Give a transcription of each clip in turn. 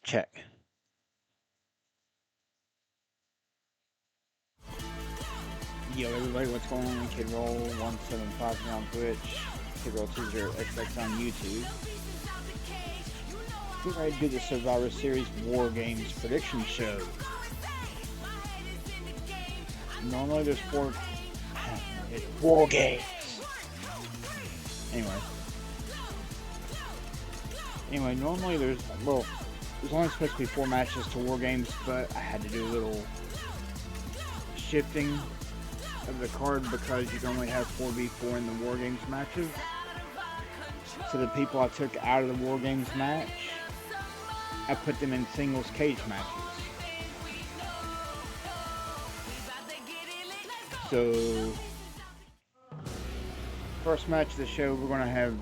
Check. Yo, everybody, what's going on? Kid Roll 175 here on Twitch, Kid Roll 20XX on YouTube. We're ready to do the Survivor Series War Games prediction show. Normally there's it's War Games. Anyway, normally there's only supposed to be 4 matches to War Games, but I had to do a little shifting of the card because you can only have 4v4 in the War Games matches. So the people I took out of the War Games match, I put them in singles cage matches. So, first match of the show, we're going to have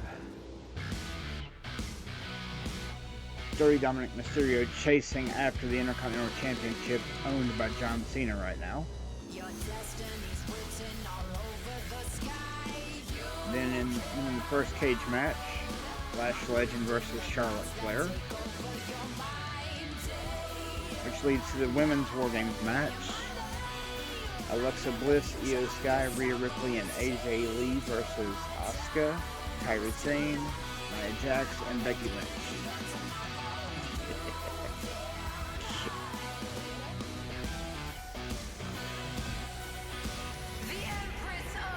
Dirty Dominic Mysterio chasing after the Intercontinental Championship owned by John Cena right now. Then in the first cage match, Lash Legend versus Charlotte Flair, which leads to the Women's War Games match. Alexa Bliss, Io Sky, Rhea Ripley, and AJ Lee versus Asuka, Kairi Sane, Nia Jax, and Becky Lynch.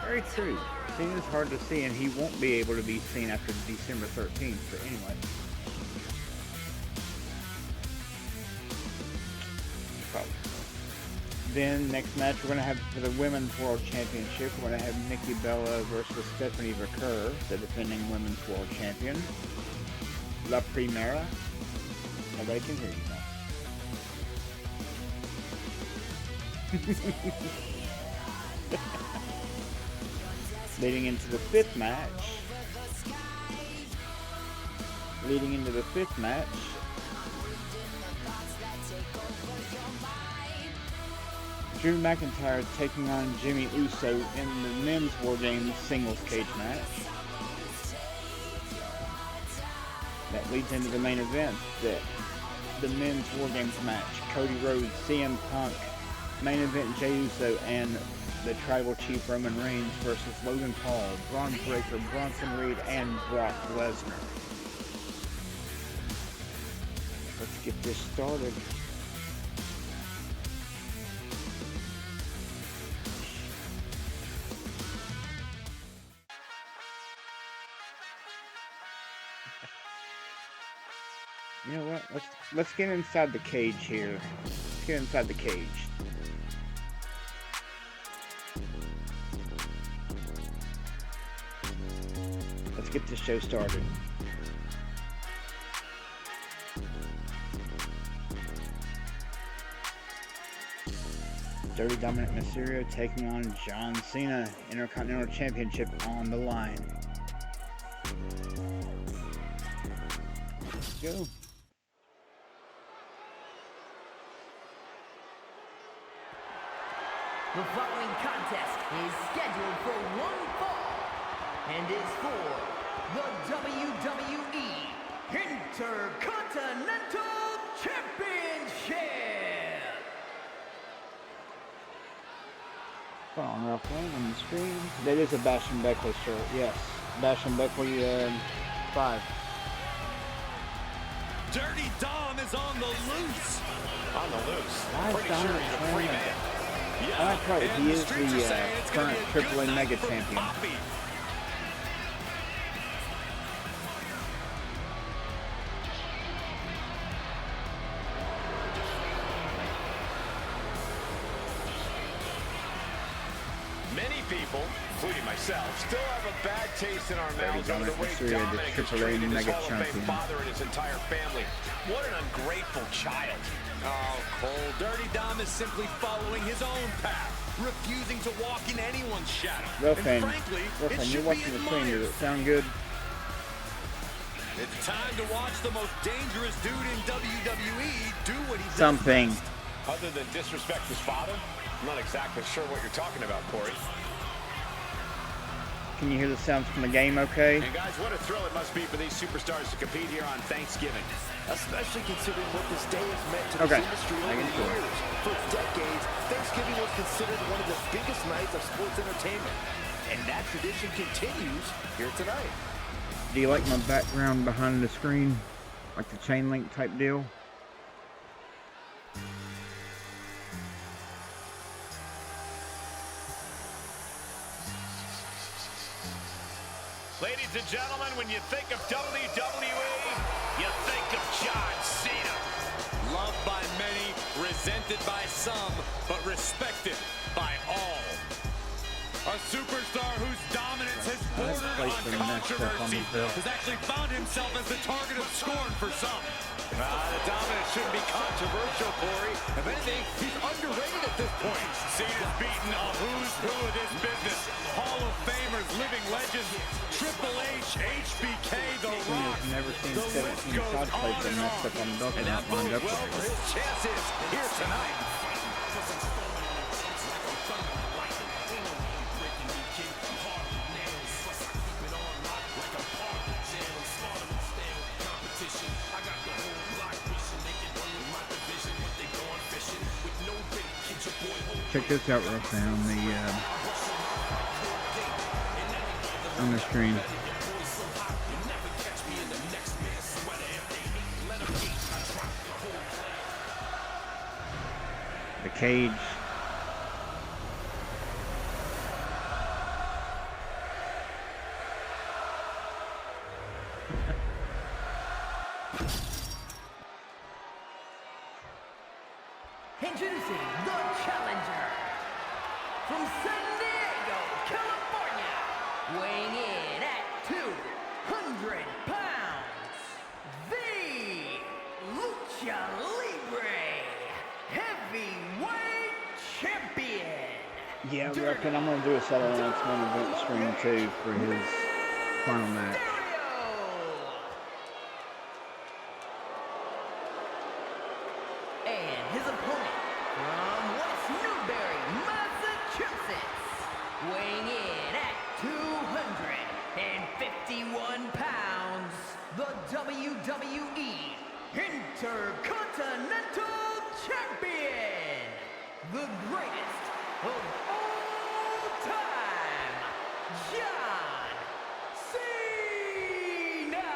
Very true. Cena's hard to see, and he won't be able to be seen after December 13th, but anyway. Probably. Then, next match we're going to have for the Women's World Championship, we're going to have Nikki Bella versus Stephanie Vaquer, the defending Women's World Champion. La Primera. Nobody can hear you now. Leading into the fifth match, Drew McIntyre taking on Jimmy Uso in the Men's War Games singles cage match. That leads into the main event, the Men's War Games match. Cody Rhodes, CM Punk, main event Jey Uso, and the Tribal Chief Roman Reigns versus Logan Paul, Braun Breaker, Bronson Reed, and Brock Lesnar. Let's get this started. You know what? Let's get inside the cage here. Let's get inside the cage. Let's get this show started. Dirty Dominic Mysterio taking on John Cena, Intercontinental Championship on the line. Let's go. The following contest is scheduled for one fall and is for the WWE Intercontinental Championship. Hold on, real quick on the screen. That is a Bash and Beckley shirt, yes. Bash and Beckley 5. Dirty Dom is on the loose. On the loose. Pretty sure he's a free man. Yeah, that's right. He is the current AAA Mega Champion. Poppy. Many people, including myself, still have a bad taste in our mouths over the way Dominic has treated his Hall of Fame father and his entire family. What an ungrateful child. Oh, Cole, Dirty Dom is simply following his own path, refusing to walk in anyone's shadow. Ruffin, frankly, you're watching the screen. Does it sound good? It's time to watch the most dangerous dude in WWE do what he does. Something. Other than disrespect his father? I'm not exactly sure what you're talking about, Corey. Can you hear the sounds from the game okay? And guys, what a thrill it must be for these superstars to compete here on Thanksgiving. Especially considering what this day has meant to this industry over the years. For decades, Thanksgiving was considered one of the biggest nights of sports entertainment. And that tradition continues here tonight. Do you like my background behind the screen? Like the chain link type deal? Ladies and gentlemen, when you think of WWE, you think of John Cena. Loved by many, resented by some, but respected by all. A superstar whose dominance has bordered on controversy has actually found himself as the target of scorn for some. The dominance shouldn't be controversial, Corey. If anything, he's underrated at this point. Cena's beaten a who's who of this business. Hall of Famers, living legends, Triple H, HBK, The Rock. Never seen 17 side plates that messed up on the belt and not lined up. Well for his chances here tonight. Check this out real quick on the screen. The cage. Introducing the challenger from San Diego, California, weighing in at 200 pounds, the Lucha Libre Heavyweight Champion. Yeah, I reckon I'm going to do a Saturday Night's Main Event stream too for his final match. And his opponent from West Newbury, Massachusetts, weighing in at 251 pounds, the WWE Intercontinental Champion, the greatest of all time, John Cena.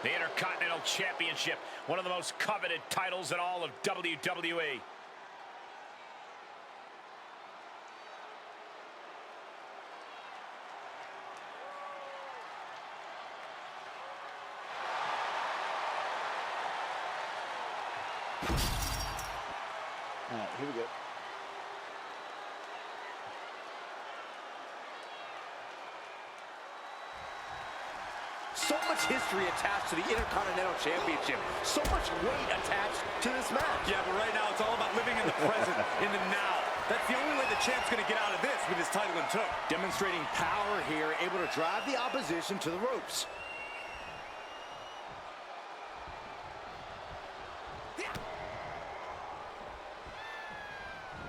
The Intercontinental Championship, one of the most coveted titles in all of WWE. All right, here we go. So much history attached to the Intercontinental Championship. So much weight attached to this match. Yeah, but right now it's all about living in the present, in the now. That's the only way the champ's going to get out of this with his title in tow. Demonstrating power here, able to drive the opposition to the ropes.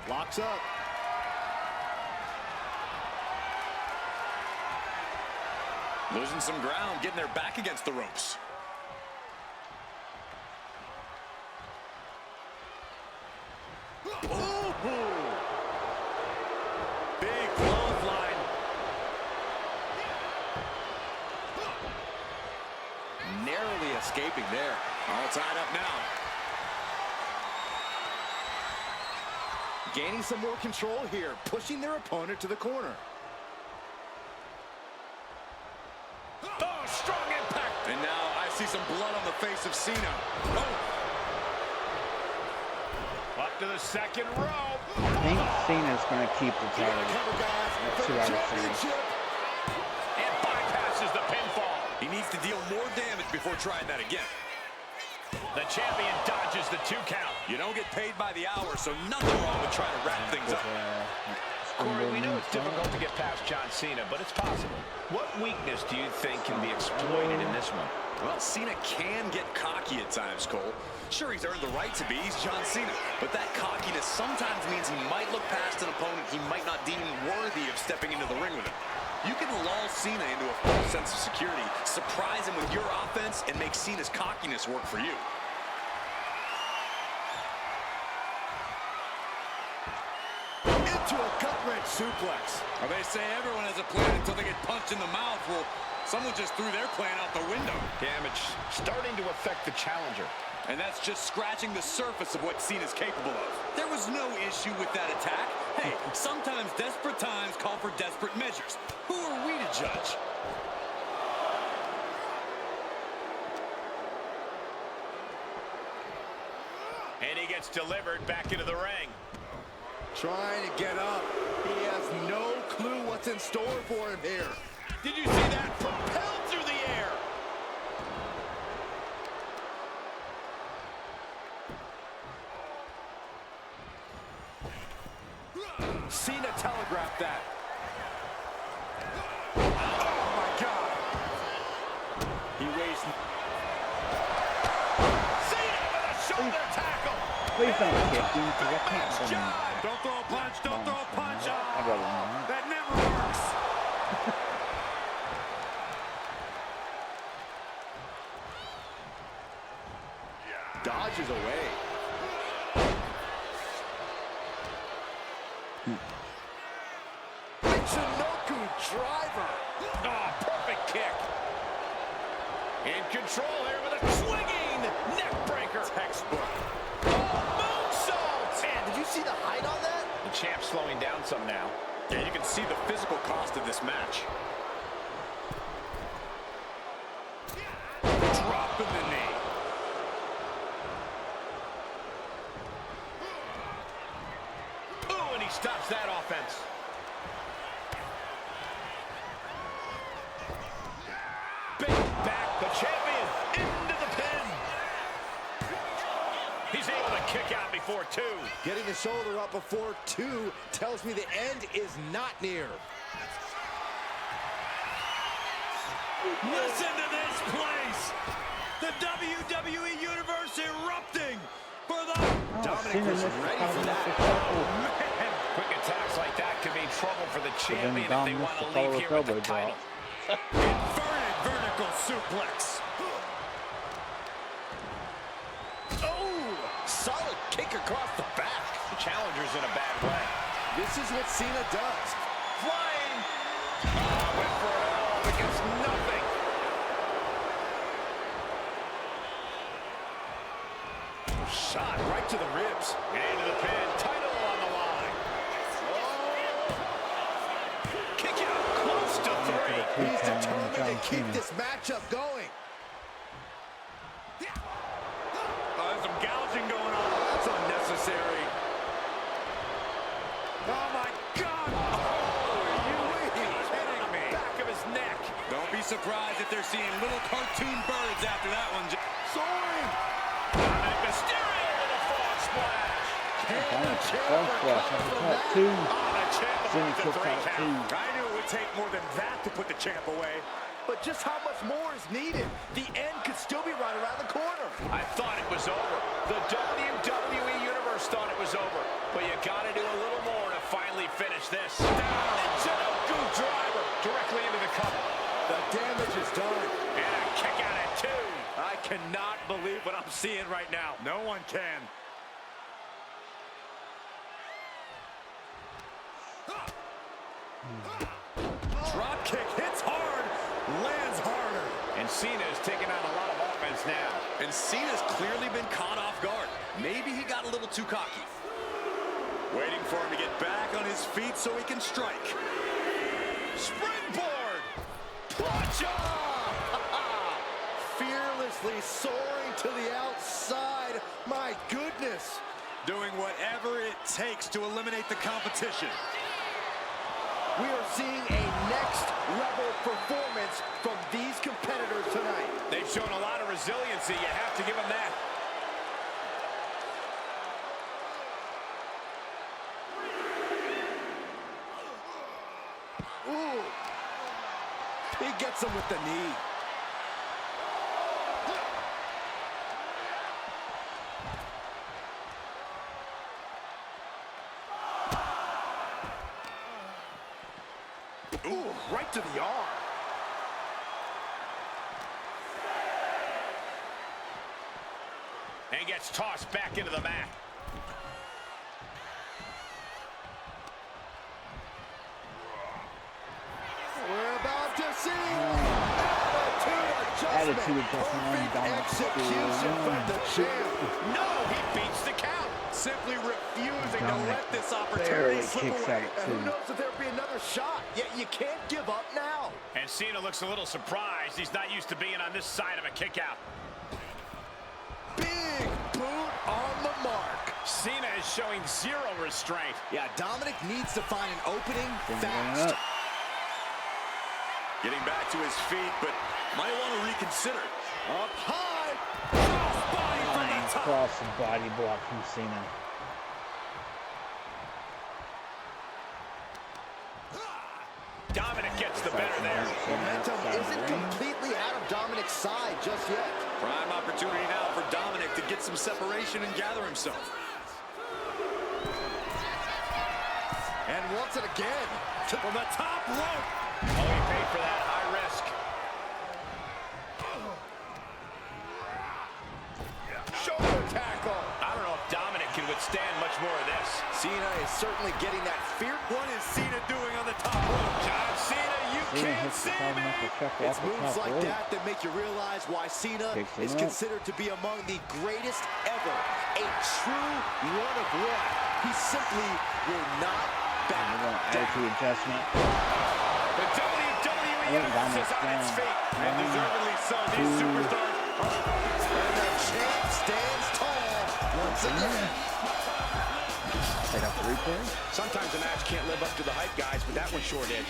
Locks up. Losing some ground, getting their back against the ropes. Ooh. Big clothesline. Narrowly escaping there. All tied up now. Gaining some more control here, pushing their opponent to the corner. Oh, strong impact. And now I see some blood on the face of Cena. Oh. Up to the second row. I think Cena's going to keep the title. That's who I would say. And bypasses the pinfall. He needs to deal more damage before trying that again. The champion dodges the 2 count. You don't get paid by the hour, so nothing wrong with trying to wrap things up. Corey, we know it's difficult to get past John Cena, but it's possible. What weakness do you think can be exploited in this one? Well, Cena can get cocky at times, Cole. Sure, he's earned the right to be. He's John Cena. But that cockiness sometimes means he might look past an opponent he might not deem worthy of stepping into the ring with him. You can lull Cena into a false sense of security, surprise him with your offense, and make Cena's cockiness work for you. Into a gut-wrench suplex. Well, they say everyone has a plan until they get punched in the mouth. Well, someone just threw their plan out the window. Damage starting to affect the challenger. And that's just scratching the surface of what Cena's capable of. There was no issue with that attack. Hey, sometimes desperate times call for desperate measures. Who are we to judge? And he gets delivered back into the ring. Trying to get up. He has no clue what's in store for him here. Did you see that? Propelled through the air. Cena telegraphed that. Oh, my God. He weighs... Cena with a shoulder tackle. Please don't kick him, because I can't do him. Don't throw a punch, don't throw a punch. I'd rather not. That never works. Dodges away. Michinoku driver. Oh, perfect kick. In control here with a swinging neck breaker. Textbook. Oh, moonsault. Man, did you see the height on that? The champ's slowing down some now. Yeah, you can see the physical cost of this match. Dropping the knee. Ooh, and he stops that offense. Big back, the champion into the pin. He's able to kick out before two. Getting the shoulder up before two tells me the end is not near. Listen to this place. The WWE Universe erupting for the... Dominic was ready for that. Man, quick attacks like that could mean trouble for the champion if they want to leave here with the title. Inverted vertical suplex. Oh, solid kick across the back. The challenger's in a bad way. This is what Cena does. Flying. Went for it all against nothing. Shot right to the ribs. Into the pin. Title on the line. Kick out close to three. He's determined to keep this matchup going. There's some gouging going on. That's unnecessary. Oh, my God. Are you kidding me? Back of his neck. Don't be surprised if they're seeing little cartoon birds after that one. Soaring. Dominic Mysterio with a frog splash. Cena took out two. I knew it would take more than that to put the champ away. But just how much more is needed? The end could still be right around the corner. I thought it was over. The WWE Universe thought it was over. But you got to do a little more to finally finish this. Michinoku driver directly into the cover. The damage is done. And a kick out at two. I cannot believe what I'm seeing right now. No one can. Drop kick hits hard, lands harder. And Cena's taking on a lot of offense now. And Cena's clearly been caught off guard. Maybe he got a little too cocky. Waiting for him to get back on his feet so he can strike. Springboard! Plancha! Fearlessly soaring to the outside. My goodness. Doing whatever it takes to eliminate the competition. We are seeing a next-level performance from these competitors tonight. They've shown a lot of resiliency. You have to give them that. Ooh. He gets him with the knee. Ooh, right to the arm. And gets tossed back into the mat. We're about to see attitude adjustment. Perfect execution from the champ. No, he beats the count. Simply refusing to let this barely opportunity slip kicks away. out at Who two. knows if there'll be another shot? Yet you can't give up now. And Cena looks a little surprised. He's not used to being on this side of a kick out. Big boot on the mark. Cena is showing zero restraint. Yeah, Dominic needs to find an opening fast. Getting back to his feet, but might want to reconsider. Up high. Crossbody from the top. Cross body block from Cena. Dominic gets the better there. Momentum isn't completely out of Dominic's side just yet. Prime opportunity now for Dominic to get some separation and gather himself. And once and again, from the top rope. Oh, he paid for that. High risk. Shoulder tackle. I don't know if Dominic can withstand much more of this. Cena is certainly getting that fear. What is Cena doing on the top rope? John Cena, you Cena can't hits the see side me. knuckle chuck It's off the moves top like rope. that make you realize why Cena Kicks him is up. considered to be among the greatest ever. A true one of one. He simply will not back down. Attitude adjustment. The WWE Dominic's is on its down. feet. And deservedly so. These superstars. And the champ stands tall once again. Take out the replay. Sometimes a match can't live up to the hype, guys, but that one sure did.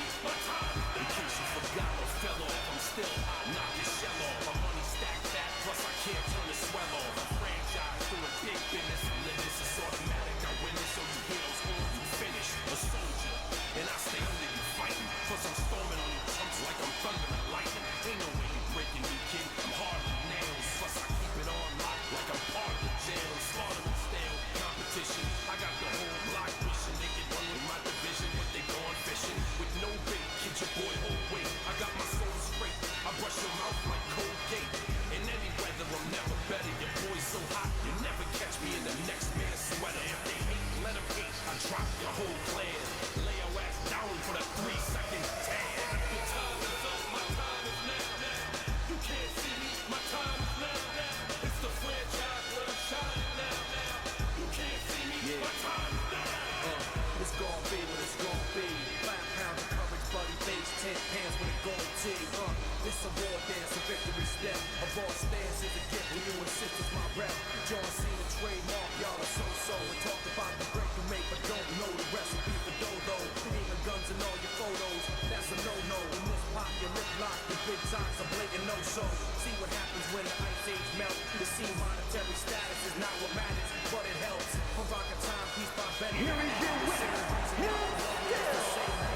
It's a war dance, a victory step. A raw stance is a gift when you insist it's my rep. John Cena trademark, y'all are so-so. And talk about the break you make, but don't know the recipe for dodo. Aiming guns in all your photos, that's a no-no. In this pop, your lip lock, your big socks are blatant no-so. See what happens when the ice age melts. The scene monetary status is not what matters, but it helps. For rock a timepiece by Benny. Here is your winner,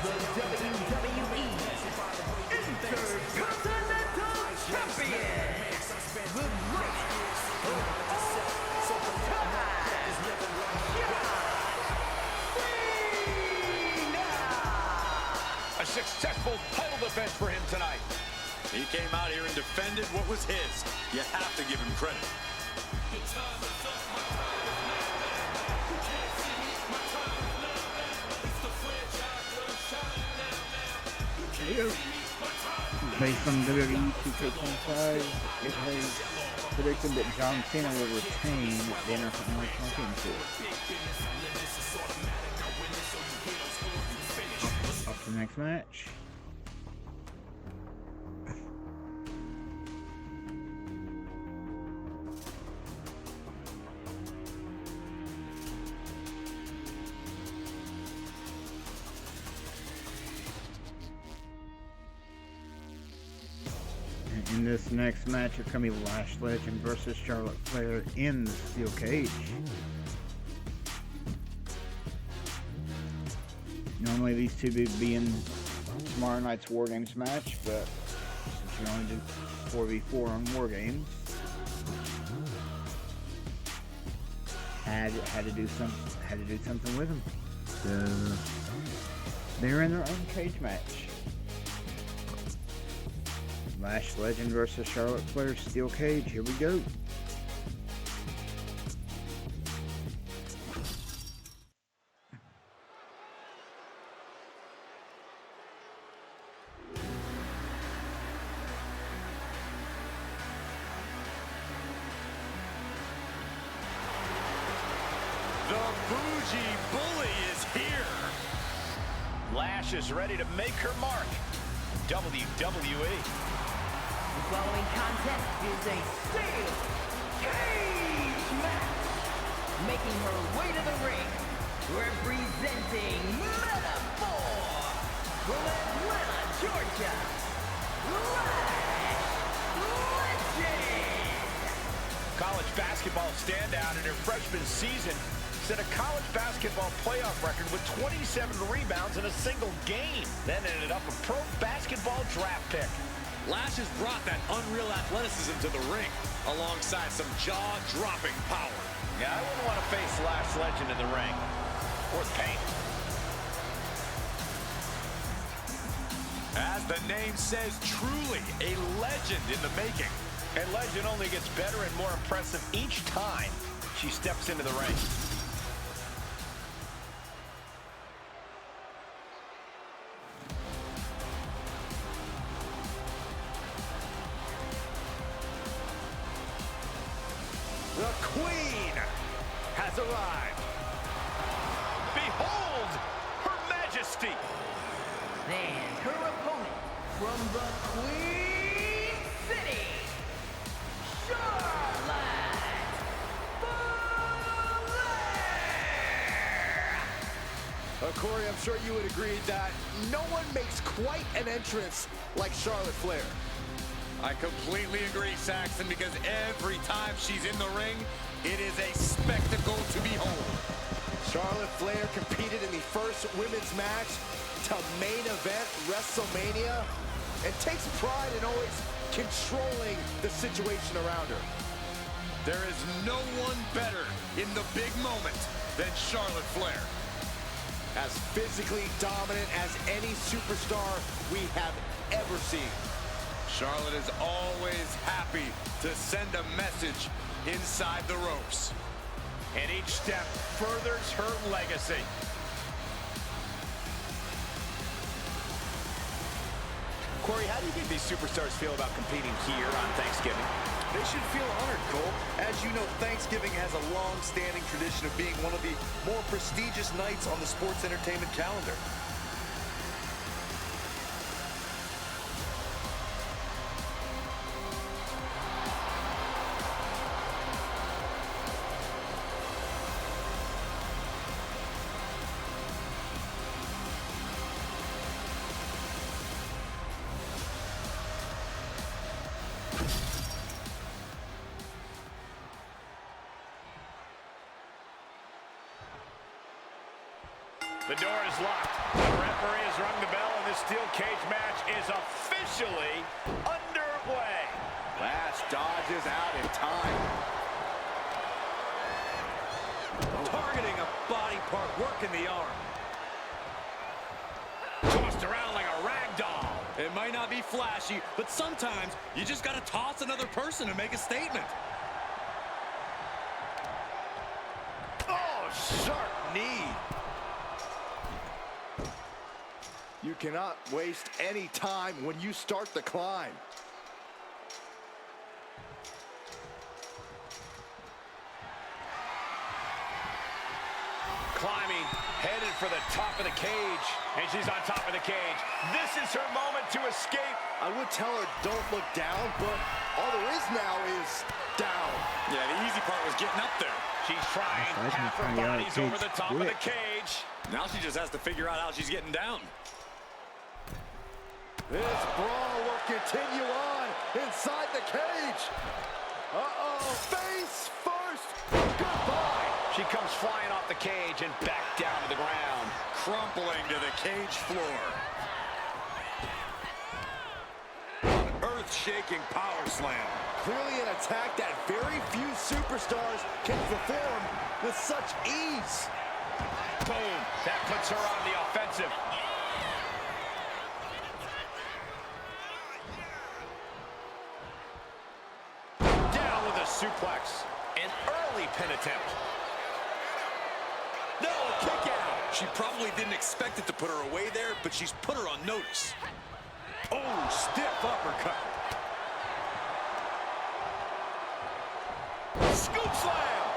the WWE Intercontinental Champion, the Great A successful title defense for him tonight. He came out here and defended what was his. You have to give him credit. Based on WWE 2K25, it has predicted that John Cena will retain the Intercontinental Championship. Up to the next match. In this next match, it's going to be Lash Legend versus Charlotte Flair in the steel cage. Normally these two would be in tomorrow night's War Games match, but since you only did 4v4 on War Games, had to do something with them. So they're in their own cage match. Lash Legend versus Charlotte Flair Steel Cage. Here we go. The Bougie Bully is here. Lash is ready to make her mark. WWE. The following contest is a steel cage match. Making her way to the ring, representing Metaphor from Atlanta, Georgia, Lash Legend. College basketball standout in her freshman season set a college basketball playoff record with 27 rebounds in a single game. Then ended up a pro basketball draft pick. Lash has brought that unreal athleticism to the ring, alongside some jaw-dropping power. Yeah, I wouldn't want to face Lash Legend in the ring. Or the paint. As the name says, truly a legend in the making. And Legend only gets better and more impressive each time she steps into the ring. The Queen has arrived. Behold, Her Majesty. And her opponent from the Queen City, Charlotte Flair. Corey, I'm sure you would agree that no one makes quite an entrance like Charlotte Flair. I completely agree, Saxton, because every time she's in the ring, it is a spectacle to behold. Charlotte Flair competed in the first women's match to main event WrestleMania and takes pride in always controlling the situation around her. There is no one better in the big moment than Charlotte Flair. As physically dominant as any superstar we have ever seen. Charlotte is always happy to send a message inside the ropes. And each step furthers her legacy. Corey, how do you think these superstars feel about competing here on Thanksgiving? They should feel honored, Cole. As you know, Thanksgiving has a long-standing tradition of being one of the more prestigious nights on the sports entertainment calendar. The door is locked. The referee has rung the bell, and this steel cage match is officially underway. Lash dodges out in time. Targeting a body part, working the arm. Tossed around like a rag doll. It might not be flashy, but sometimes you just gotta toss another person to make a statement. Oh, sharp knee. You cannot waste any time when you start the climb. Climbing, headed for the top of the cage. And she's on top of the cage. This is her moment to escape. I would tell her don't look down, but all there is now is down. Yeah, the easy part was getting up there. She's trying. Half her body's over the top of the cage. Now she just has to figure out how she's getting down. This brawl will continue on inside the cage. Uh-oh, face first. Goodbye. She comes flying off the cage and back down to the ground. Crumpling to the cage floor. An earth-shaking power slam. Clearly an attack that very few superstars can perform with such ease. Boom. That puts her on the offensive. suplex. An early pin attempt. No, a kick out. She probably didn't expect it to put her away there, but she's put her on notice. Oh, stiff uppercut. Scoop slam.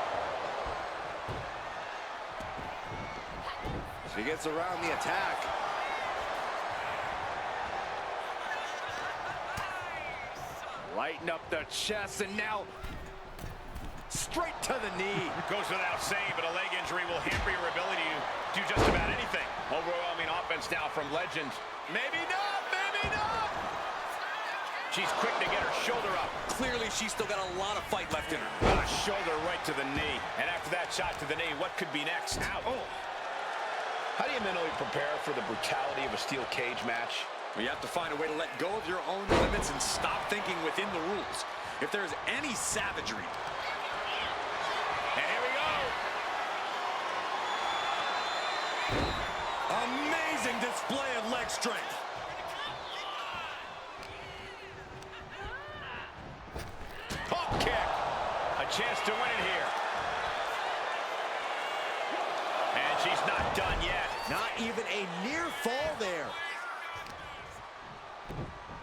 She gets around the attack. Lighten up the chest, and now straight to the knee. Goes without saying, but a leg injury will hamper your ability to do just about anything. Overwhelming offense now from Legend. Maybe not, maybe not. She's quick to get her shoulder up. Clearly, she's still got a lot of fight left in her. Shoulder right to the knee. And after that shot to the knee, what could be next? Ow. Oh. How do you mentally prepare for the brutality of a steel cage match? Well, you have to find a way to let go of your own limits and stop thinking within the rules. If there's any savagery. And here we go. Amazing display of leg strength. Pump kick. A chance to win it here. And she's not done yet. Not even a near fall there.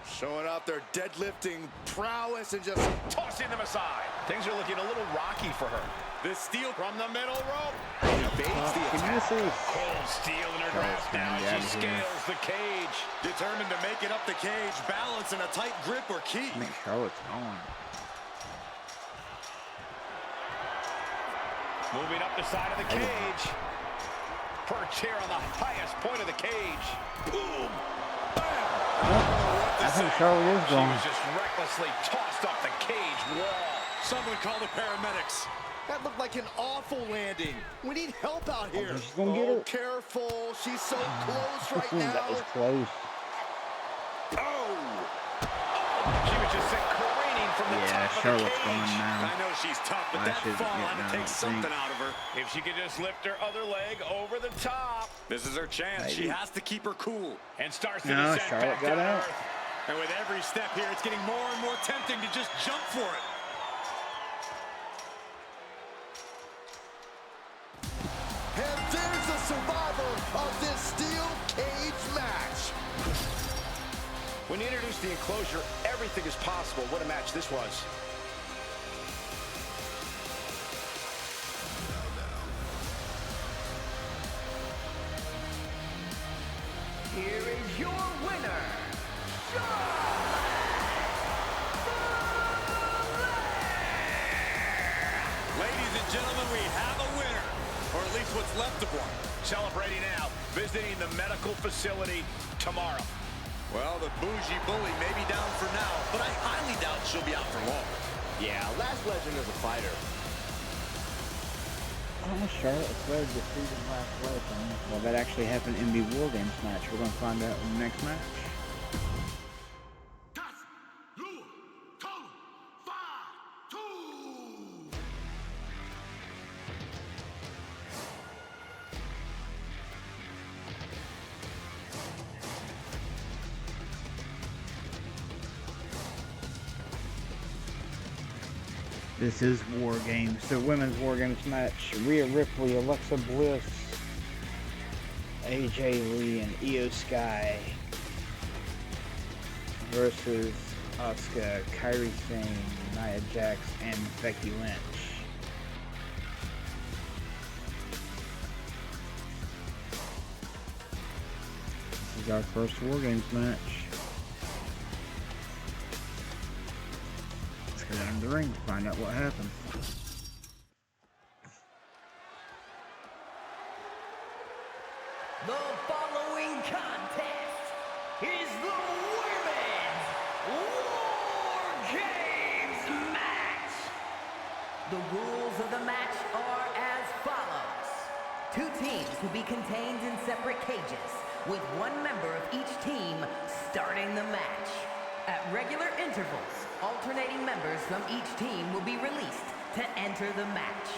Showing off their deadlifting prowess and just Tossing them aside. Things are looking a little rocky for her. This steel From the middle rope. evades the attack. Cold steel in her grasp now. She scales the cage. determined to make it up the cage. Balance and a tight grip are key. I think Charlotte's on. Moving up the side of the cage. Perched here on the highest point of the cage. Boom. I think Charlotte is She going. was just recklessly tossed up the cage wall. Someone call the paramedics. That looked like an awful landing. We need help out here. She's gonna get her. Careful. She's so close right now. That was close. Oh! She was just sent careening from the top of the Charlotte's cage. going now. I know she's tough, but I that should fall get had to down, take I something think. out of her. If she could just lift her other leg over the top. This is her chance. She Maybe. has to keep her cool. And starts to No, descend Charlotte back got down to out. earth. And with every step here, it's getting more and more tempting to just jump for it. And there's the survivor of this steel cage match. When you introduce the enclosure, everything is possible. What a match this was. Here is your winner, Ladies and gentlemen, we have a winner. Or at least what's left of one. Celebrating now, visiting the medical facility tomorrow. Well, the bougie bully may be down for now, but I highly doubt she'll be out for long. Yeah, last legend is a fighter. Oh, Charlotte Flair defeated last legend. Well, that actually happened in the War Games match. We're going to find out in the next match. This is War Games, the women's War Games match. Rhea Ripley, Alexa Bliss, AJ Lee, and Io Sky versus Asuka, Kairi Sane, Nia Jax, and Becky Lynch. This is our first War Games match. Let's go down to the ring to find out what happened. The following contest is the Women's War Games match. The rules of the match are as follows. Two teams will be contained in separate cages, with one member of each team starting the match. At regular intervals, alternating members from each team will be released to enter the match.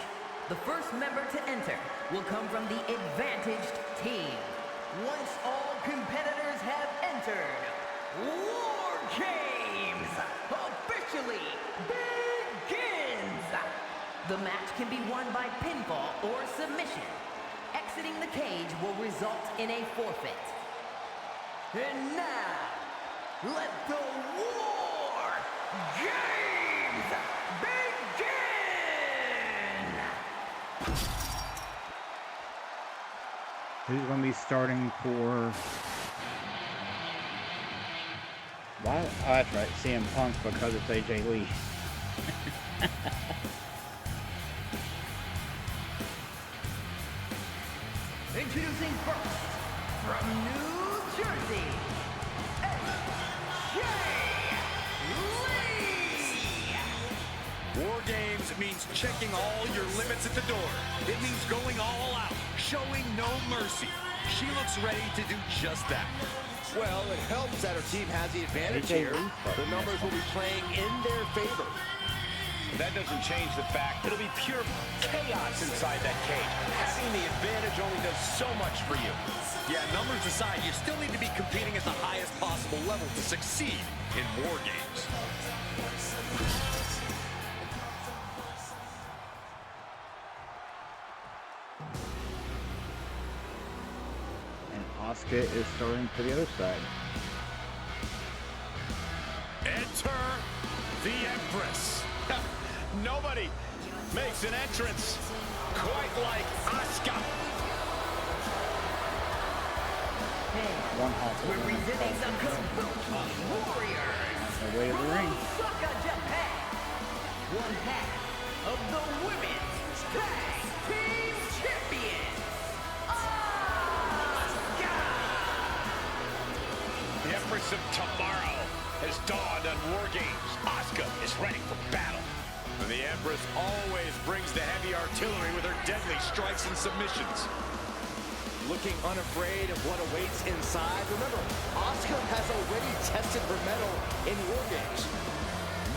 The first member to enter will come from the advantaged team. Once all competitors have entered, War Games officially begins! The match can be won by pinfall or submission. Exiting the cage will result in a forfeit. And now, let the War Games begin! Who's going to be starting for... Why? Oh, that's right, CM Punk, because it's AJ Lee. Introducing first, from New Jersey, AJ Lee! War Games means checking all your limits at the door. It means going all out, showing no mercy. She looks ready to do just that. Well, it helps that her team has the advantage here. The numbers will be playing in their favor. That doesn't change the fact it'll be pure chaos inside that cage. Having the advantage only does so much for you. Yeah, numbers aside, you still need to be competing at the highest possible level to succeed in War Games. And Asuka is starting for the other side. Enter the Empress. Nobody makes an entrance quite like Asuka. One half of We're presenting the Kabuki Warriors the way to the ring. Osaka, Japan. One half of the Women's Tag Team Champions, Asuka! The Empress of Tomorrow has dawned on War Games. Asuka is ready for battle. And the Empress always brings the heavy artillery with her deadly strikes and submissions. Looking unafraid of what awaits inside. Remember, Asuka has already tested her mettle in War Games.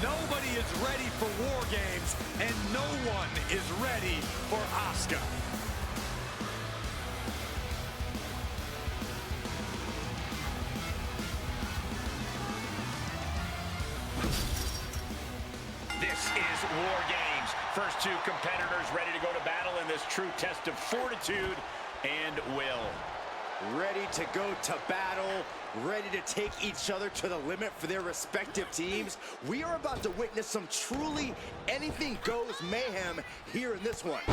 Nobody is ready for War Games, and no one is ready for Asuka. This is War Games. First two competitors ready to go to battle in this true test of fortitude and will. Ready to go to battle, ready to take each other to the limit for their respective teams. We are about to witness some truly anything goes mayhem here in this one.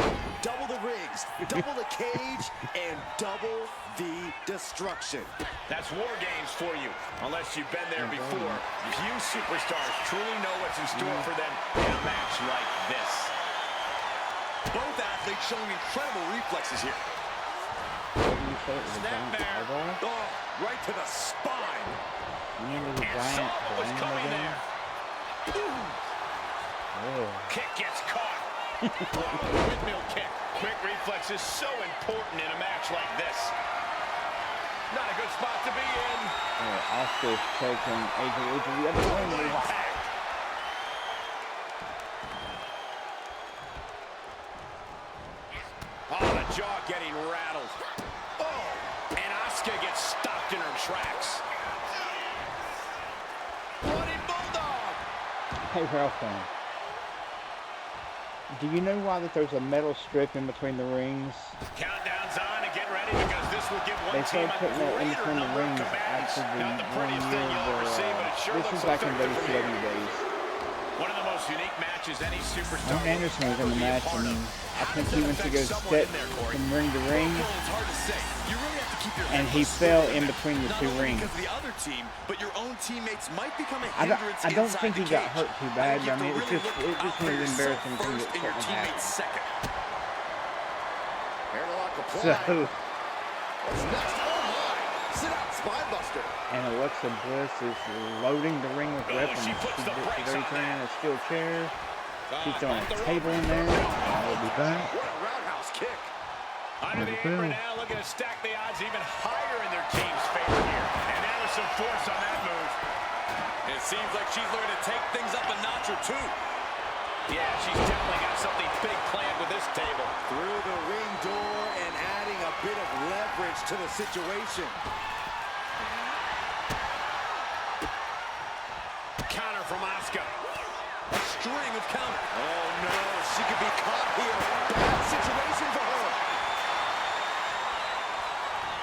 Double the rings, double the cage, and double the destruction. That's War Games for you. Unless you've been there before, few superstars truly know what's in store for them in a match like this. Both athletes showing incredible reflexes here. Snap there. Oh, right to the spine. Remember the And giant saw what was brain coming again? there. Oh. Kick gets caught. Windmill kick. Quick reflex is so important in a match like this. Not a good spot to be in. Asuka's taking AJ Lee to the other ring. Impact. Oh, the jaw getting rattled. Oh, and Asuka gets stopped in her tracks. Running Bulldog. Hey, Ralph, do you know why that there's a metal strip in between the rings? Countdown's on and get ready because this will give one They team started a putting that in greater between the number of rings combatants. after the Not the 1 prettiest thing year you'll ever see, but it sure this looks is back in effective from here. WCW days. One of the most unique matches any superstar Arn Anderson was in the match, and I think he went to go step from ring to ring, It's hard to say. You really have to keep your and head he close fell to the in limit. between the Not two only rings. because of the other team, but your own teammates might become a I hindrance don't inside think the he got cage. hurt too bad, You have but I mean, to it's really just look one out of for the yourself embarrassing things first that and your something teammates happened. second. Airlock applied. So, What's next? Oh my! Sit out, spine buster. and Alexa Bliss is loading the ring with Oh, weapons. she puts the brakes on turning a steel chair. She's throwing off a the table in there. I'll be back. What a roundhouse kick. Under the apron now, looking to stack the odds even higher in their team's favor here. And now there's some force on that move. It seems like she's looking to take things up a notch or two. Yeah, she's definitely got something big planned with this table. Through the ring door and adding a bit of leverage to the situation. Counter from Asuka. string of counters. Oh, no. She could be caught here. Bad situation for her.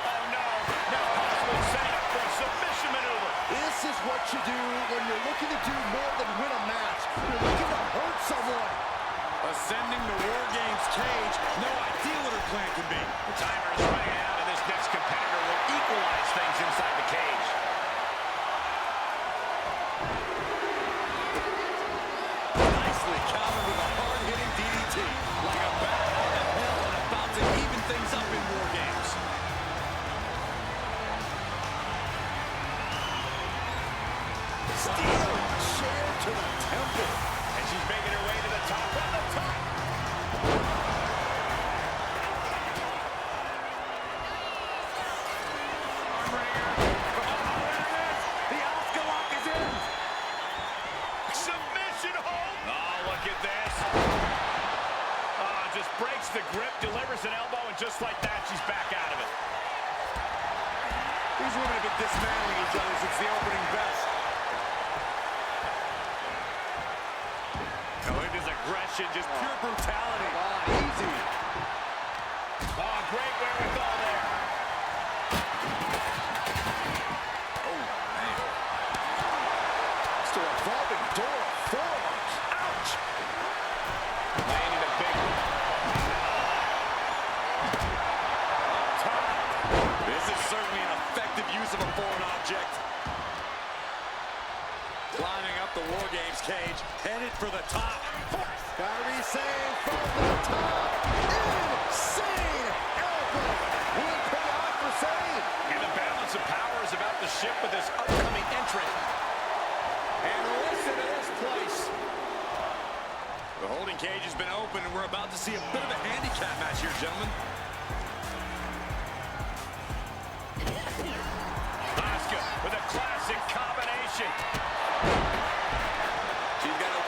Oh, no. Now possibly setting up for a submission maneuver. This is what you do when you're looking to do more than win a match. You're looking to hurt someone. Ascending the War Games cage. No idea what her plan can be. The timer is running out, and this next competitor will equalize things inside the cage. Nicely countered with a hard-hitting DDT. Like a bat out of hell and about to even things up in War Games. Steel chair to the temple. And she's making her way to the top from the top. Armbringer. Oh, there it is. The Oscar lock is in. Submission hold. Oh, look at this. Oh, just breaks the grip, delivers an elbow, and just like that, she's back out of it. These women have been dismantling each other since the opening best. Melinda's aggression, just pure brutality. Easy. Oh, great wherewithal there. Oh, man. It's a revolving door of forearms. Ouch. Landing a big one. Top. This is certainly an effective use of a foreign object. Climbing up the War Games cage, headed for the top. Gotta be saved from the top. Insane elbow. Will pay off for save. And the balance of power is about to shift with this upcoming entrant. And listen to this place. The holding cage has been open, and we're about to see a bit of a handicap match here, gentlemen. Asuka with a classic combination. She's got a...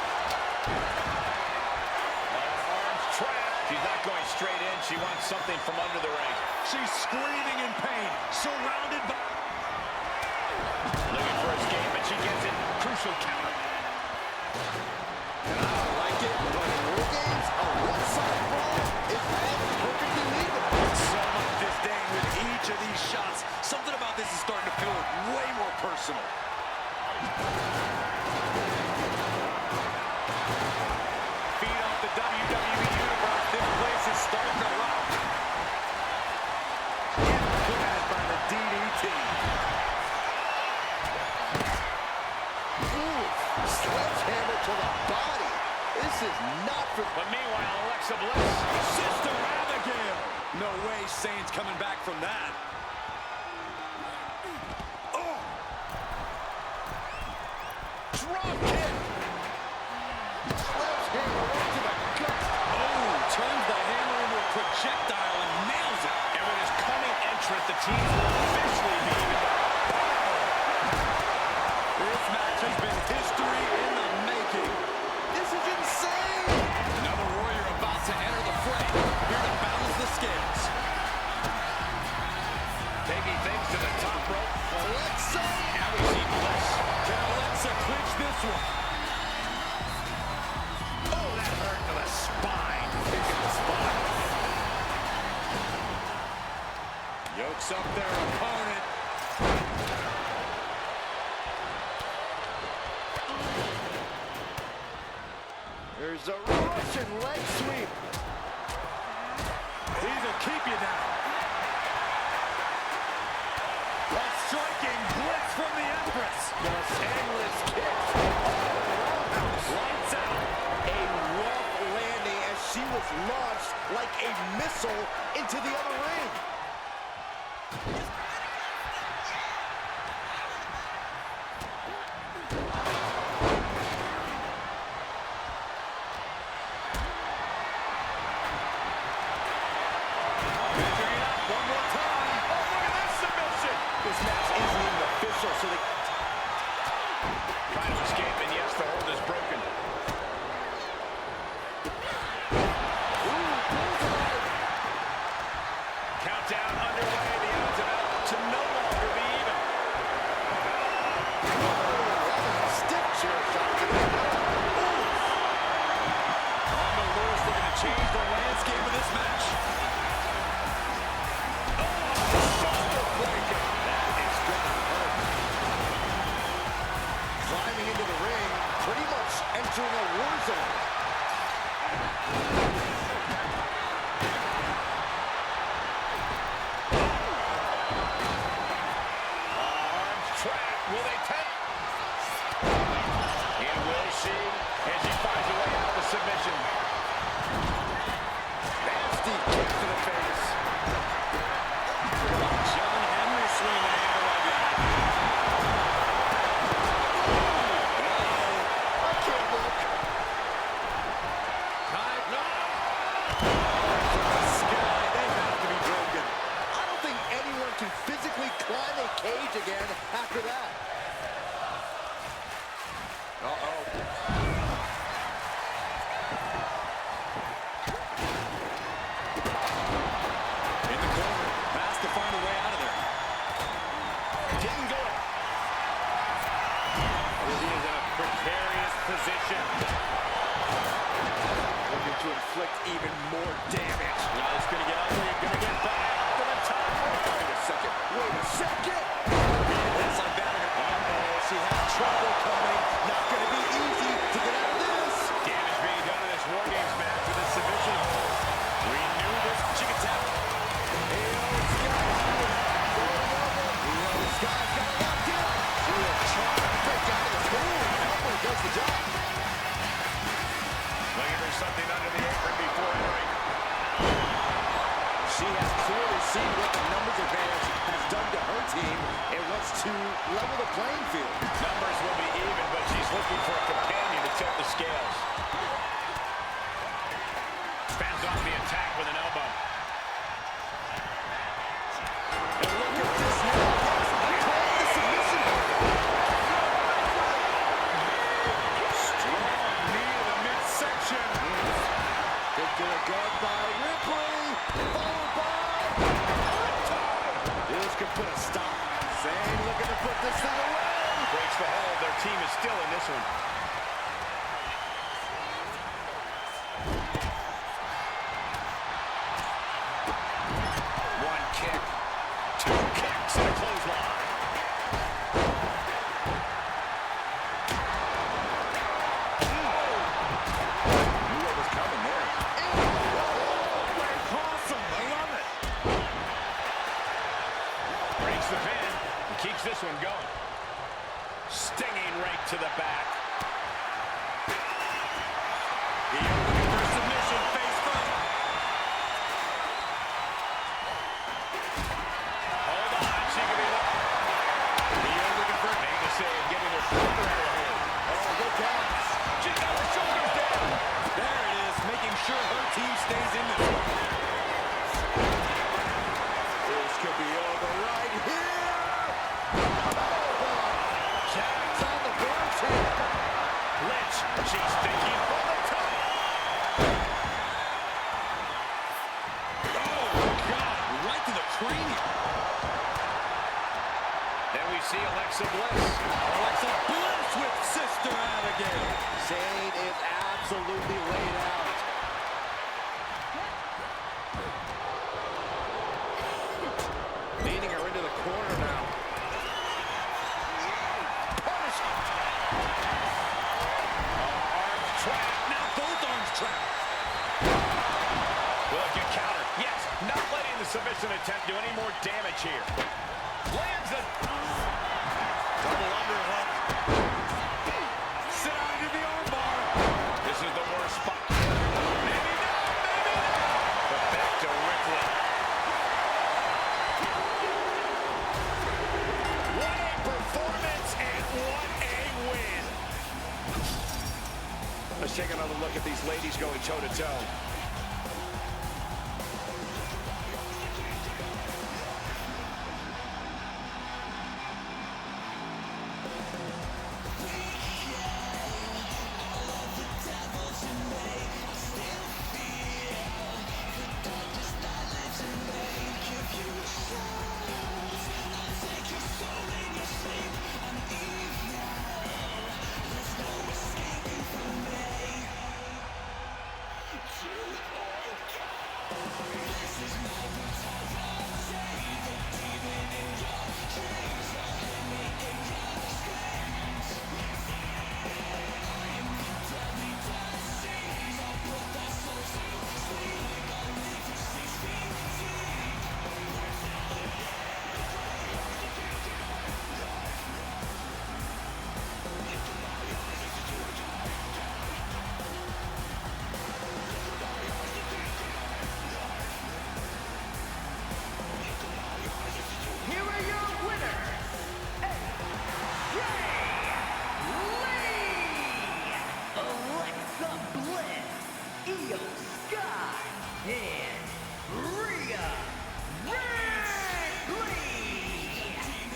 Arms trapped. She's not going straight in. She wants something from under the ring. She's screaming in pain, surrounded by... Looking for escape, and she gets it. Crucial counter. And I don't like it, but in War Games, a one-side brawl is all perfectly legal. So much disdain with each of these shots. Something about this is starting to feel way more personal. Feed off the WWE Universe. This place is starting to rock. Implanted by the DDT. Ooh, sledgehammer to the body. This is not for... But meanwhile, Alexa Bliss. Sister Abigail. No way Sane's coming back from that. Oh. Drop kick. Sledgehammer right to the gut. Oh, turns the hammer into a projectile and nails it. And with his coming entrant, the team will officially be even. This match has been history in the making. This is insane. Another warrior about to enter the fray. Here to balance the scales. Taking things to the top rope. Alexa. Now we see Bliss. Can Alexa clinch this one? Oh, that hurt to the spine. Kick in the spine. Yokes up their opponent. There's a Russian leg sweep. These will keep you down. A striking blitz from the Empress. The endless kicks. Lights out. A rough landing as she was launched like a missile into the other ring. Measuring it up one more time. Oh, look at this submission. This match isn't even official, so they... Trying to escape, and yes, the hold is broken. Countdown underway. The odds of it to no longer be even. Stiff chair shot to the head. team and wants to level the playing field. Numbers will be even, but she's looking for a companion to tilt the scales. Fans off the attack with an elbow. And look at this now. Call the submission. Strong knee to the midsection. Picked in a gut by Ripley. Followed by... This could put a stop. Zayn looking to put this thing away. Breaks the hold. Their team is still in this one. One kick. Two kicks and a clothesline. Knew what was coming there. Awesome. I love it. Breaks the pin and keeps this one going. Stinging right to the back. The opening for submission, face front. Hold on, she can be looking for a to say, getting her shoulder out of the hold. Oh, good pass. She got her shoulders down. There it is, making sure her team stays in this one. This could be over right here. Jack's on the boards here. Lynch, she's thinking for the top. Oh, God, right to the cranium. Then we see Alexa Bliss. Alexa Bliss with Sister Abigail. Zayn is absolutely laid out. Leading her into the corner now. Punish. Arms trapped, now both arms trapped. Will it get countered? Yes, not letting the submission attempt do any more damage here. Lands a double underhook. Sit out into the armbar. This is the worst spot. Maybe not, maybe not. But back to Ripley. What a performance and what a win. Let's take another look at these ladies going toe-to-toe.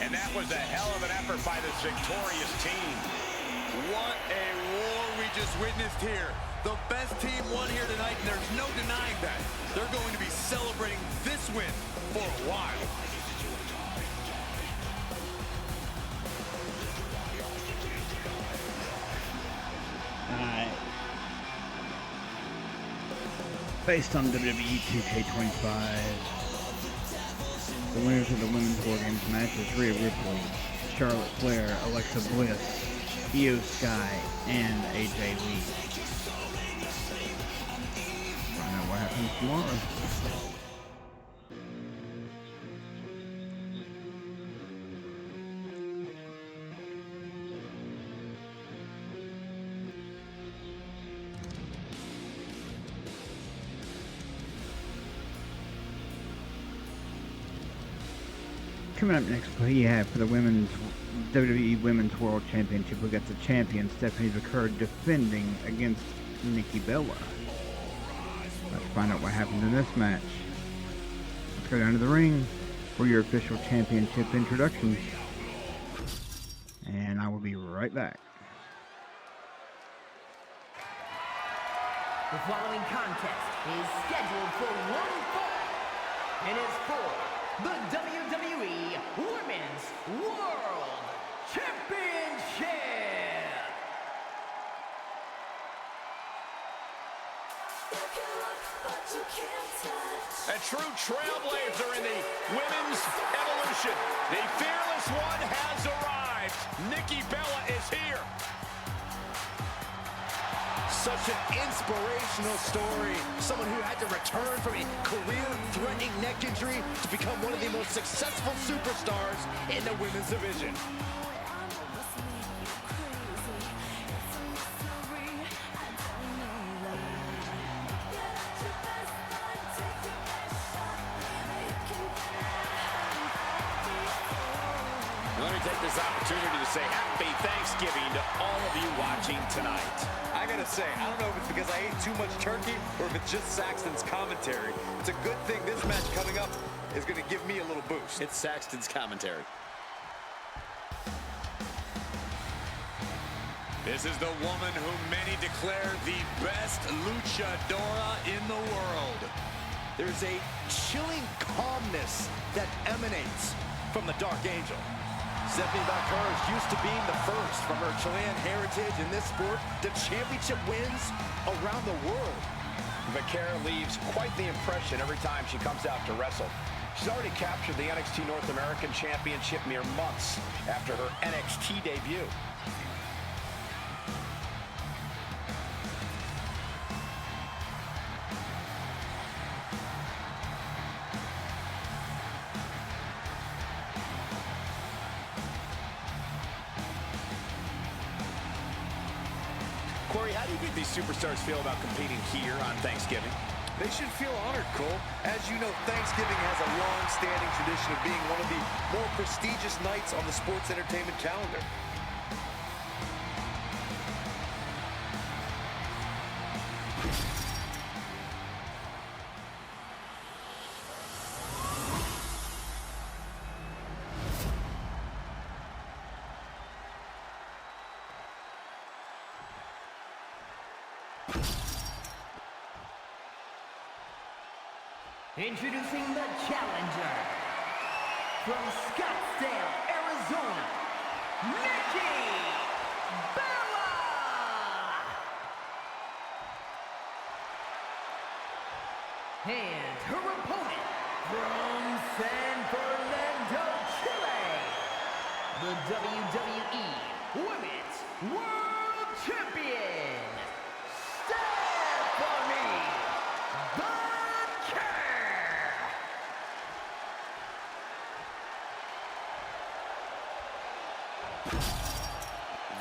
That was a hell of an effort by this victorious team. What a war we just witnessed here. The best team won here tonight, and there's no denying that. They're going to be celebrating this win for a while. Based on WWE 2K25, the winners of the Women's War Games match is Rhea Ripley, Charlotte Flair, Alexa Bliss, Io Sky, and AJ Lee. Find out what happens tomorrow. Coming up next, we have for the women's WWE Women's World Championship, we got the champion Stephanie McCurd defending against Nikki Bella. Let's find out what happens in this match. Let's go down to the ring for your official championship introductions. And I will be right back. The following contest is scheduled for one fall and is for the WWE Women's World Championship. A true trailblazer in the women's evolution. The fearless one has arrived. Nikki Bella is here. Such an inspirational story. Someone who had to return from a career-threatening neck injury to become one of the most successful superstars in the women's division. Let me take this opportunity to say happy Thanksgiving to all of you watching tonight. I gotta say, I don't know if it's because I ate too much turkey or if it's just Saxton's commentary. It's a good thing this match coming up is gonna give me a little boost. It's Saxton's commentary. This is the woman whom many declare the best luchadora in the world. There's a chilling calmness that emanates from the Dark Angel. Stephanie McCurd is used to being the first from her Chilean heritage in this sport to championship wins around the world. Vaquera leaves quite the impression every time she comes out to wrestle. She's already captured the NXT North American Championship mere months after her NXT debut. Corey, how do you think these superstars feel about competing here on Thanksgiving? They should feel honored, Cole. As you know, Thanksgiving has a long-standing tradition of being one of the more prestigious nights on the sports entertainment calendar. Introducing the challenger from Scottsdale, Arizona, Nikki Bella! And her opponent from San Fernando, Chile, the WWE Women's World Champion, Stephanie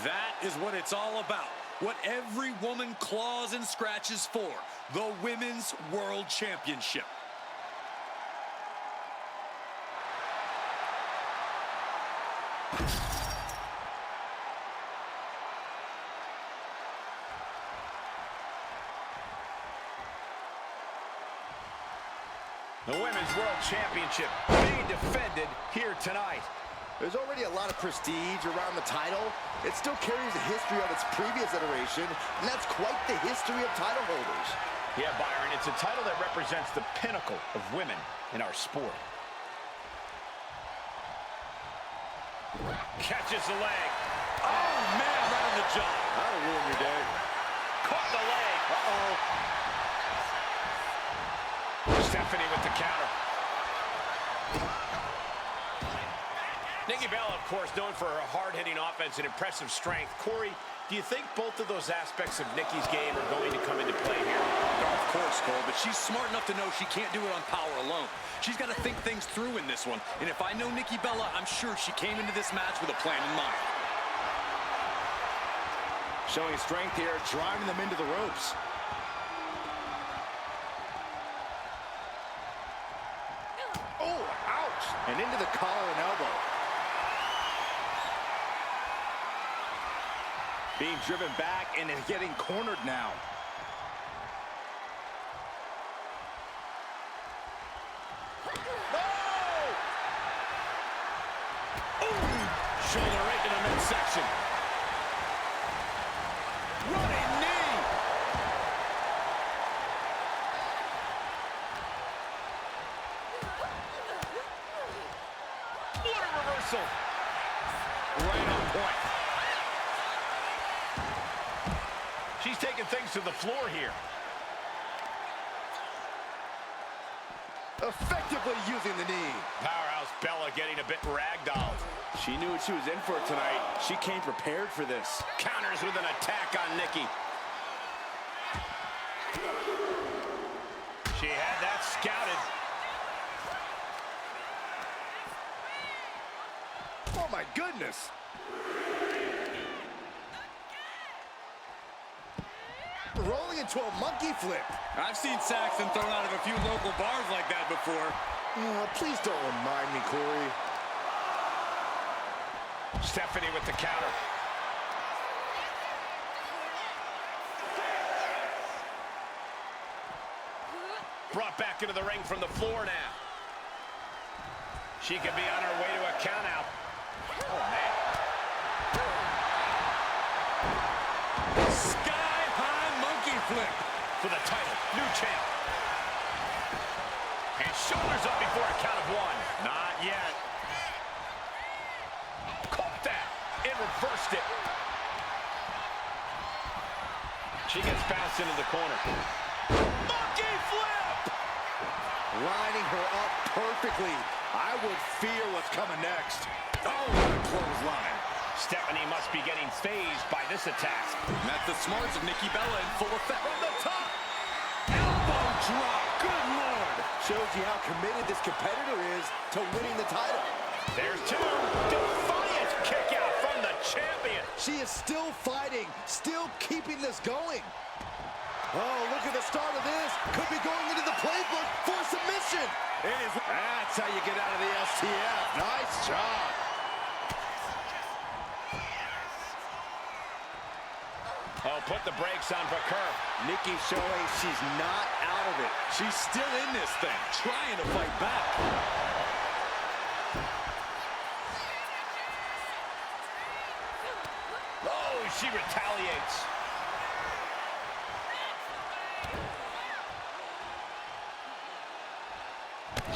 That is what it's all about. What every woman claws and scratches for. The Women's World Championship. The Women's World Championship being defended here tonight. There's already a lot of prestige around the title. It still carries a history of its previous iteration, and that's quite the history of title holders. Yeah, Byron, it's a title that represents the pinnacle of women in our sport. Catches the leg. Oh, man, right on the jaw. That'll ruin your day. Caught the leg. Stephanie with the counter. Nikki Bella, of course, known for her hard-hitting offense and impressive strength. Corey, do you think both of those aspects of Nikki's game are going to come into play here? Oh, of course, Cole, but she's smart enough to know she can't do it on power alone. She's got to think things through in this one. And if I know Nikki Bella, I'm sure she came into this match with a plan in mind. Showing strength here, driving them into the ropes. Oh, ouch! And into the collar and elbow. Being driven back and is getting cornered now. Shoulder right in the midsection. Running knee. What a reversal. Right on point. She's taking things to the floor here. Effectively using the knee. Powerhouse Bella getting a bit ragdolled. She knew what she was in for tonight. She came prepared for this. Counters with an attack on Nikki. She had that scouted. Oh my goodness. Rolling into a monkey flip. I've seen Saxton thrown out of a few local bars like that before. Please don't remind me, Corey. Stephanie with the counter. Brought back into the ring from the floor now. She could be on her way to a count out. Oh, man. Sky-high monkey flip. For the title, new champ. And shoulders up before a count of one. Not yet. Caught that. It reversed it. She gets bounced into the corner. Monkey flip! Lining her up perfectly. I would fear what's coming next. Oh, what a clothesline. Stephanie must be getting phased by this attack. And that's the smarts of Nikki Bella in full effect. From the top. Elbow drop. Good Lord. Shows you how committed this competitor is to winning the title. There's two. Defiant kick out from the champion. She is still fighting, still keeping this going. Oh, look at the start of this. Could be going into the playbook for submission. That's how you get out of the STF. Nice job. Oh, put the brakes on for Kerr. Nikki showing she's not out of it. She's still in this thing, trying to fight back. Oh, she retaliates.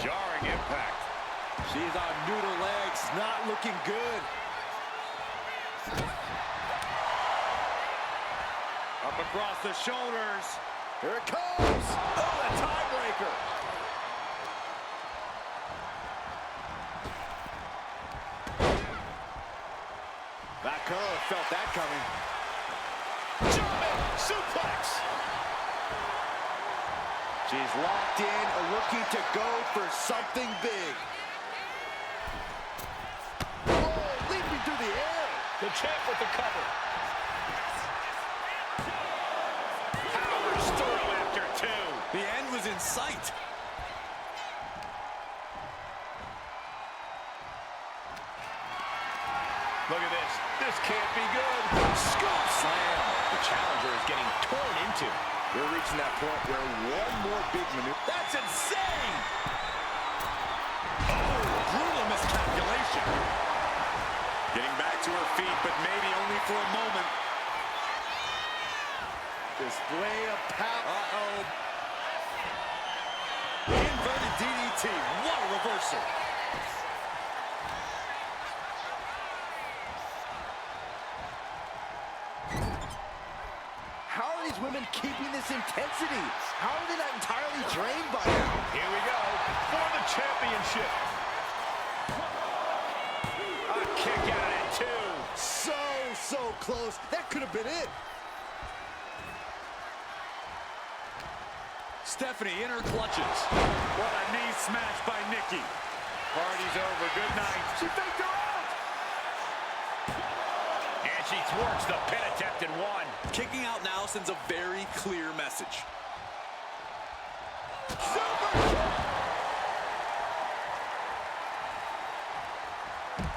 Jarring impact. She's on noodle legs, not looking good. Up across the shoulders. Here it comes. Oh, a tiebreaker. Backer felt that coming. German suplex. She's locked in, looking to go for something big. Oh, leaping through the air. The champ with the cover. Power storm after two. The end was in sight. Look at this. This can't be good. Scoop slam. The challenger is getting torn into. We're reaching that point where one more big maneuver. That's insane! Oh, brutal miscalculation. Getting back to her feet, but maybe only for a moment. Display of power. Uh-oh. Inverted DDT. What a reversal. How are these women keeping this intensity? How are they not entirely drained by now? Here we go for the championship. A kick out at two. So close. That could have been it. Stephanie in her clutches. What a knee smash by Nikki. Party's over. Good night. She faked her out. And she thwarts the pin attempt and one. Kicking out now sends a very clear message. Super kick.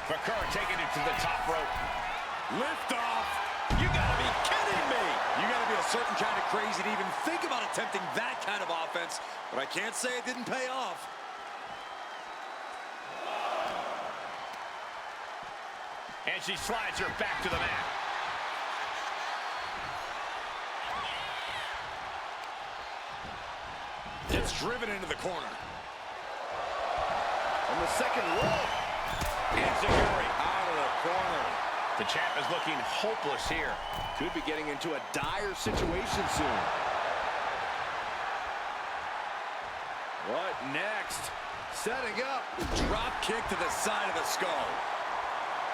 Bakar taking it to the top rope. Lift off. You gotta be kidding me. You gotta be a certain kind of crazy to even think about attempting that kind of offense. But I can't say it didn't pay off. And she slides her back to the mat. Gets driven into the corner. On the second rope. Enziguri out of the corner. The champ is looking hopeless here. Could be getting into a dire situation soon. What next? Setting up. Drop kick to the side of the skull.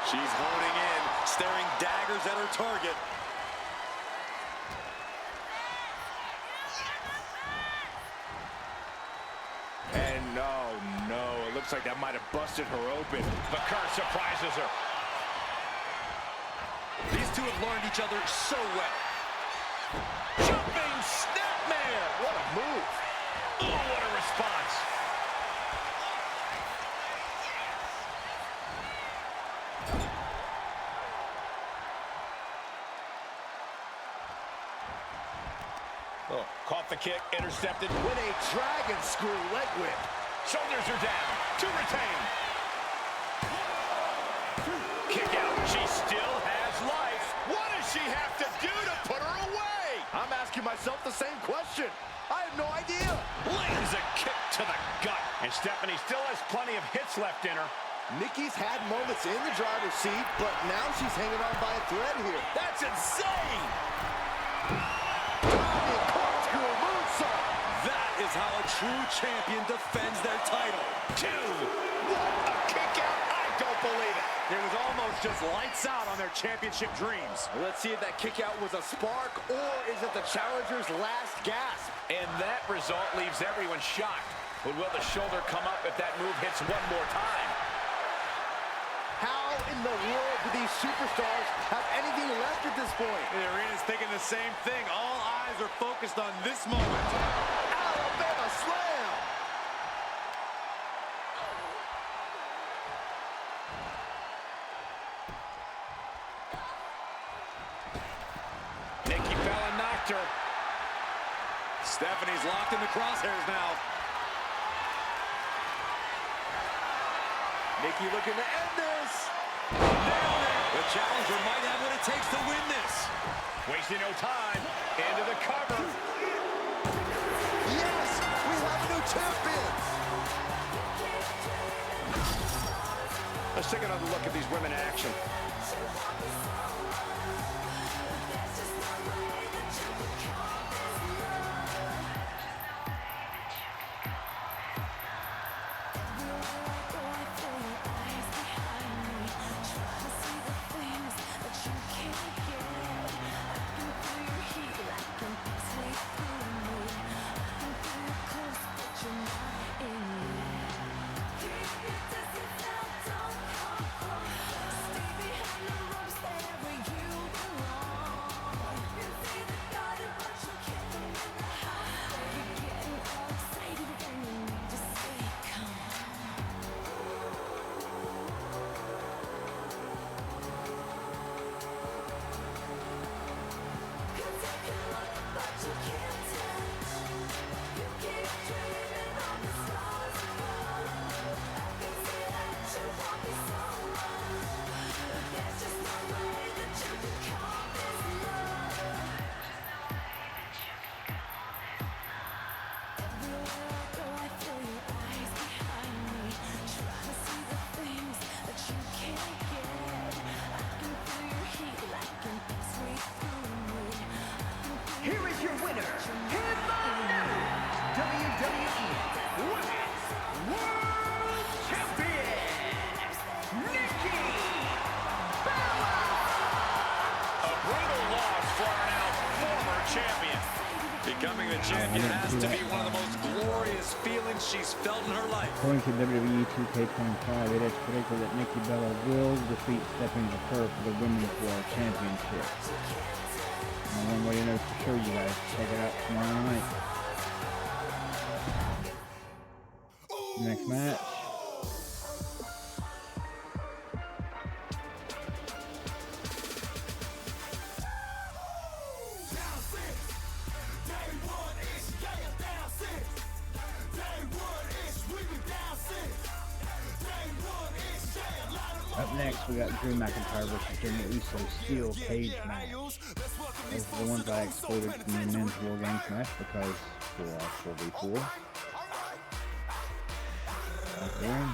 She's honing in, staring daggers at her target. And no, it looks like that might have busted her open. Bakar surprises her. These two have learned each other so well. Jumping snapmare! What a move! Oh, what a response! Oh, caught the kick, intercepted. With a dragon screw leg whip. Shoulders are down. To retain. Kick out. She still has life. What does she have to do to put her away? I'm asking myself the same question. I have no idea. Lands a kick to the gut. And Stephanie still has plenty of hits left in her. Nikki's had moments in the driver's seat, but now she's hanging on by a thread here. That's insane! That is how a true champion defends their title. What a kick out. I don't believe it. It was almost just lights out on their championship dreams. Let's see if that kick out was a spark, or is it the challenger's last gasp? And that result leaves everyone shocked. But will the shoulder come up if that move hits one more time? How in the world do these superstars have anything left at this point? The arena's thinking the same thing. All eyes are focused on this moment. Alabama slam! Nikki Bella knocked her. Stephanie's locked in the crosshairs now. Nikki looking to end this. Nailed it. The challenger might have what it takes to win this. Wasting no time. Into the cover. Yes, we have a new champion. Let's take another look at these women in action. Here is your winner, in the new WWE Women's World Champion, Nikki Bella! A brutal loss for our now former champion. Becoming the champion has to be one of the most glorious feelings she's felt in her life. According to WWE 2K25, it is predicted that Nikki Bella will defeat Stephanie Bakar for the Women's World Championship. And one way to know for sure, you guys. Check it out tomorrow night. Next match. Up next, we got Drew McIntyre versus Jimmy Uso steel cage match. Those are the ones I excluded from the men's War Games match because for 4v4. Okay.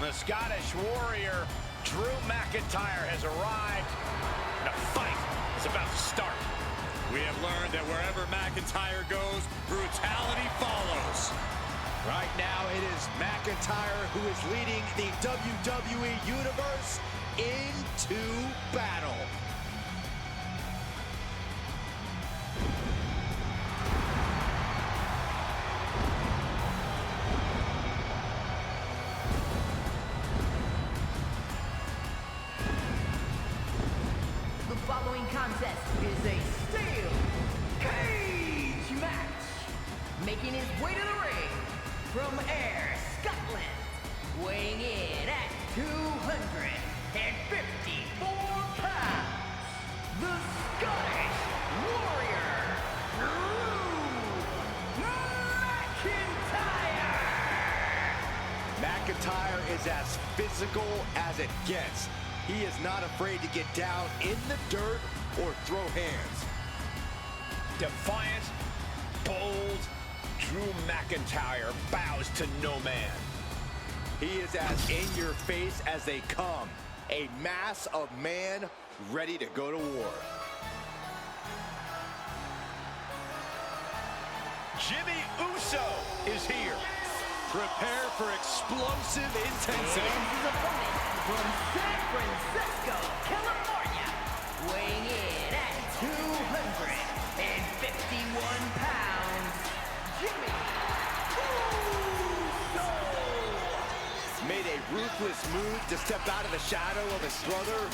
The Scottish Warrior, Drew McIntyre, has arrived, and a fight is about to start. We have learned that wherever McIntyre goes, brutality follows. Right now, it is McIntyre who is leading the WWE Universe into battle. The following contest is a steel cage match. Making his way to the ring from Ayr, Scotland, weighing in at 254 pounds, the Scottish Warrior, Drew McIntyre. McIntyre is as physical as it gets. He is not afraid to get down in the dirt or throw hands. Defiant, bold, Drew McIntyre bows to no man. He is as in your face as they come. A mass of man ready to go to war. Jimmy Uso is here. Prepare for explosive intensity. And his opponent from San Francisco, California, weighing in at 251 pounds, Jimmy Uso. Made a ruthless move to step out of the shadow of his brother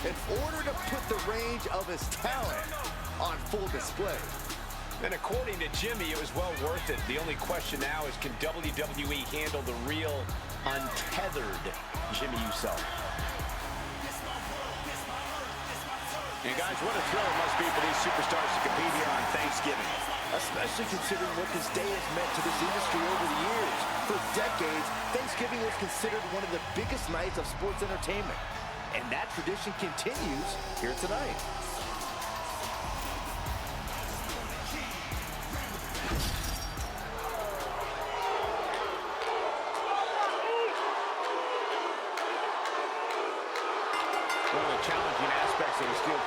in order to put the range of his talent on full display. And according to Jimmy, it was well worth it. The only question now is, can WWE handle the real, untethered Jimmy Uso? And guys, what a thrill it must be for these superstars to compete here on Thanksgiving. Especially considering what this day has meant to this industry over the years. For decades, Thanksgiving was considered one of the biggest nights of sports entertainment. And that tradition continues here tonight. One of the challenging aspects of the steel.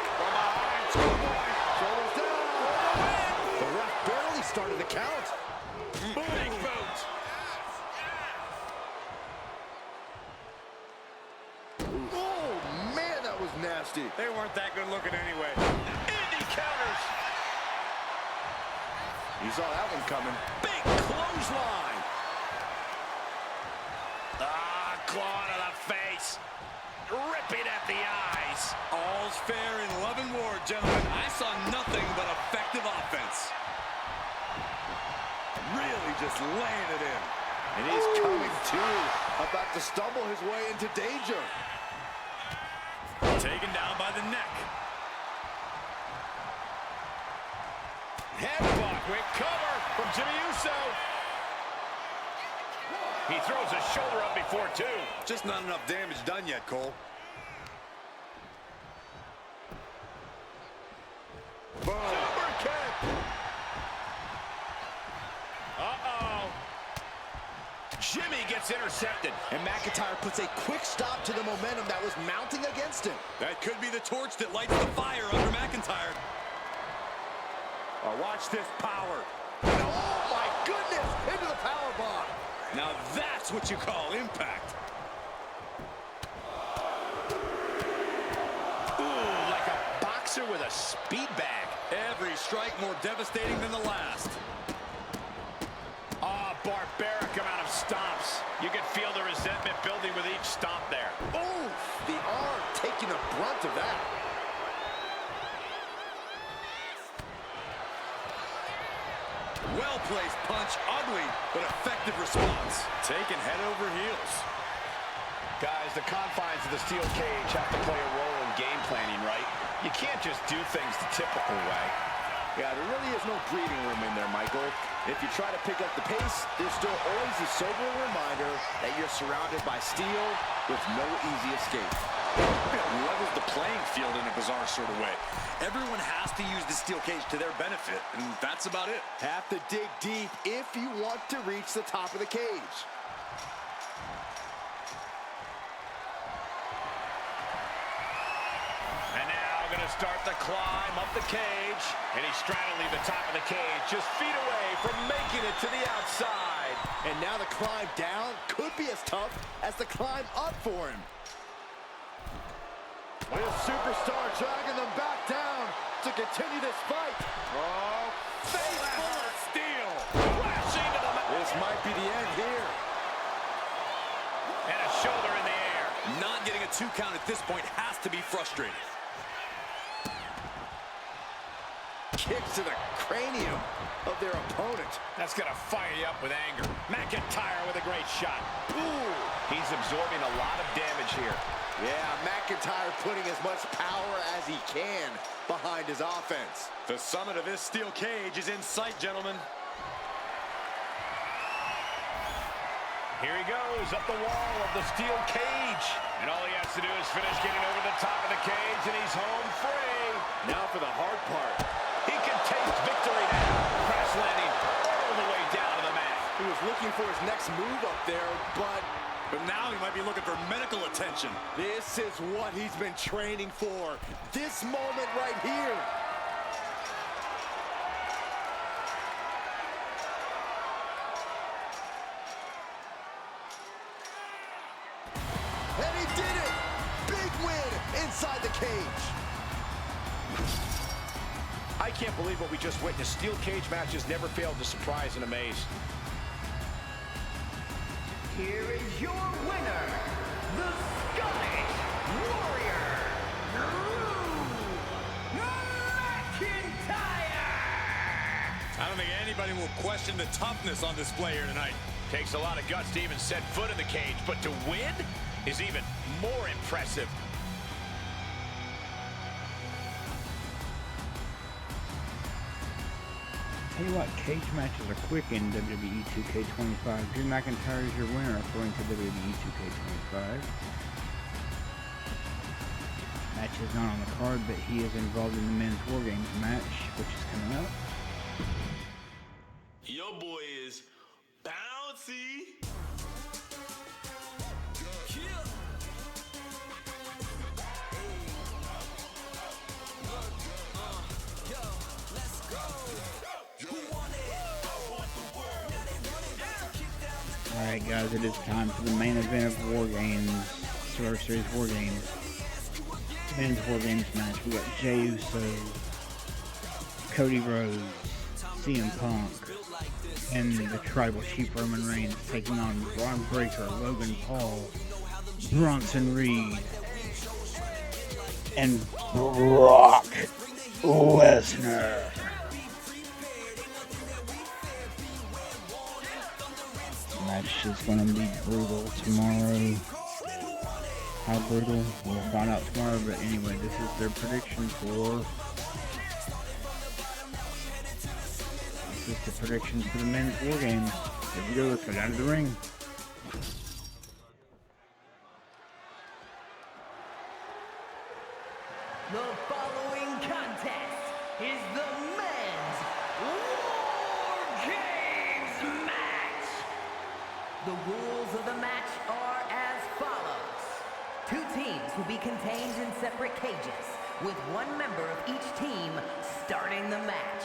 Shoulders down. The ref barely started the count. Big boot. Oh, man, that was nasty. They weren't that good looking anyway. Indy counters. You saw that one coming. Big clothesline. Claw to the face. Ripping at the eyes. All's fair in love and war, gentlemen. I saw nothing but effective offense. Really just laying it in. And he's coming to, about to stumble his way into danger. Taken down by the neck. Headbutt with cover from Jimmy Uso. He throws his shoulder up before two. Just not enough damage done yet, Cole. Boom. Super kick. Uh-oh. Jimmy gets intercepted. And McIntyre puts a quick stop to the momentum that was mounting against him. That could be the torch that lights the fire under McIntyre. Oh, watch this power. And oh, my goodness, into the power bomb. Now that's what you call impact. Ooh, like a boxer with a speed bag. Every strike more devastating than the last. Oh, barbaric amount of stomps. You can feel the resentment building with each stomp there. Oh, the arm taking the brunt of that. Well Well-placed punch, ugly, but effective response. Taken head over heels. Guys, the confines of the steel cage have to play a role in game planning, right? You can't just do things the typical way. Yeah, there really is no breathing room in there, Michael. If you try to pick up the pace, there's still always a sobering reminder that you're surrounded by steel with no easy escape. It levels the playing field in a bizarre sort of way. Everyone has to use the steel cage to their benefit, and that's about it. Have to dig deep if you want to reach the top of the cage. Start the climb up the cage, and he's straddling the top of the cage, just feet away from making it to the outside. And now the climb down could be as tough as the climb up for him. This superstar dragging them back down to continue this fight. Oh, face full of steel. Crashing to the mat. This might be the end here. And a shoulder in the air. Not getting a 2 count at this point has to be frustrating. Kicks to the cranium of their opponent. That's going to fire you up with anger. McIntyre with a great shot. Ooh, he's absorbing a lot of damage here. Yeah, McIntyre putting as much power as he can behind his offense. The summit of this steel cage is in sight, gentlemen. Here he goes, up the wall of the steel cage. And all he has to do is finish getting over the top of the cage, and he's home free. Now for the hard part. He can taste victory now. Crash landing all the way down to the mat. He was looking for his next move up there, but now he might be looking for medical attention. This is what he's been training for. This moment right here. And he did it! Big win inside the cage. I can't believe what we just witnessed. Steel cage matches never fail to surprise and amaze. Here is your winner, the Scottish Warrior, Drew McIntyre! I don't think anybody will question the toughness on display here tonight. Takes a lot of guts to even set foot in the cage, but to win is even more impressive. Tell you what, cage matches are quick in WWE 2K25. Drew McIntyre is your winner according to WWE 2K25. Match is not on the card, but he is involved in the men's War Games match, which is coming up. Your boy is bouncy. Alright guys, it is time for the main event of War Games, Survivor Series War Games. Men's War Games match. We got Jey Uso, Cody Rhodes, CM Punk, and the Tribal Chief Roman Reigns taking on Braun Breaker, Logan Paul, Bronson Reed, and Brock Lesnar. Match is going to be brutal tomorrow. How brutal? We'll find out tomorrow, but anyway, this is their prediction for... This is the predictions for the men's War Games. Here we go, let's go down to the ring. The following contest is the men's War Games match. The rules of the match are as follows. 2 teams will be contained in separate cages, with 1 member of each team starting the match.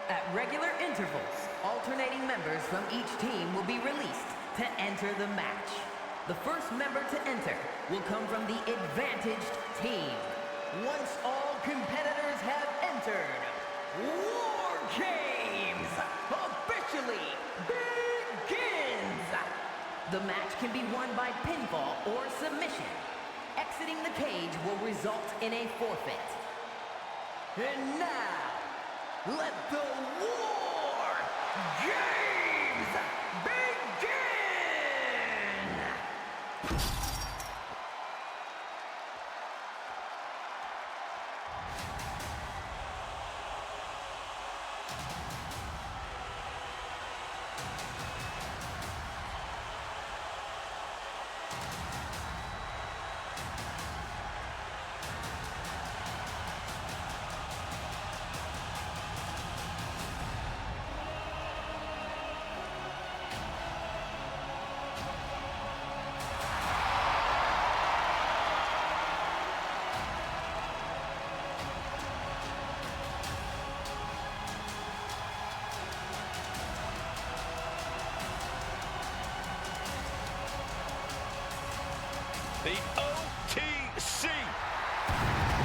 At regular intervals, alternating members from each team will be released to enter the match. The first member to enter will come from the advantaged team. Once all competitors have entered, War Games officially begins! The match can be won by pinfall or submission. Exiting the cage will result in a forfeit. And now, let the war Games begin! The OTC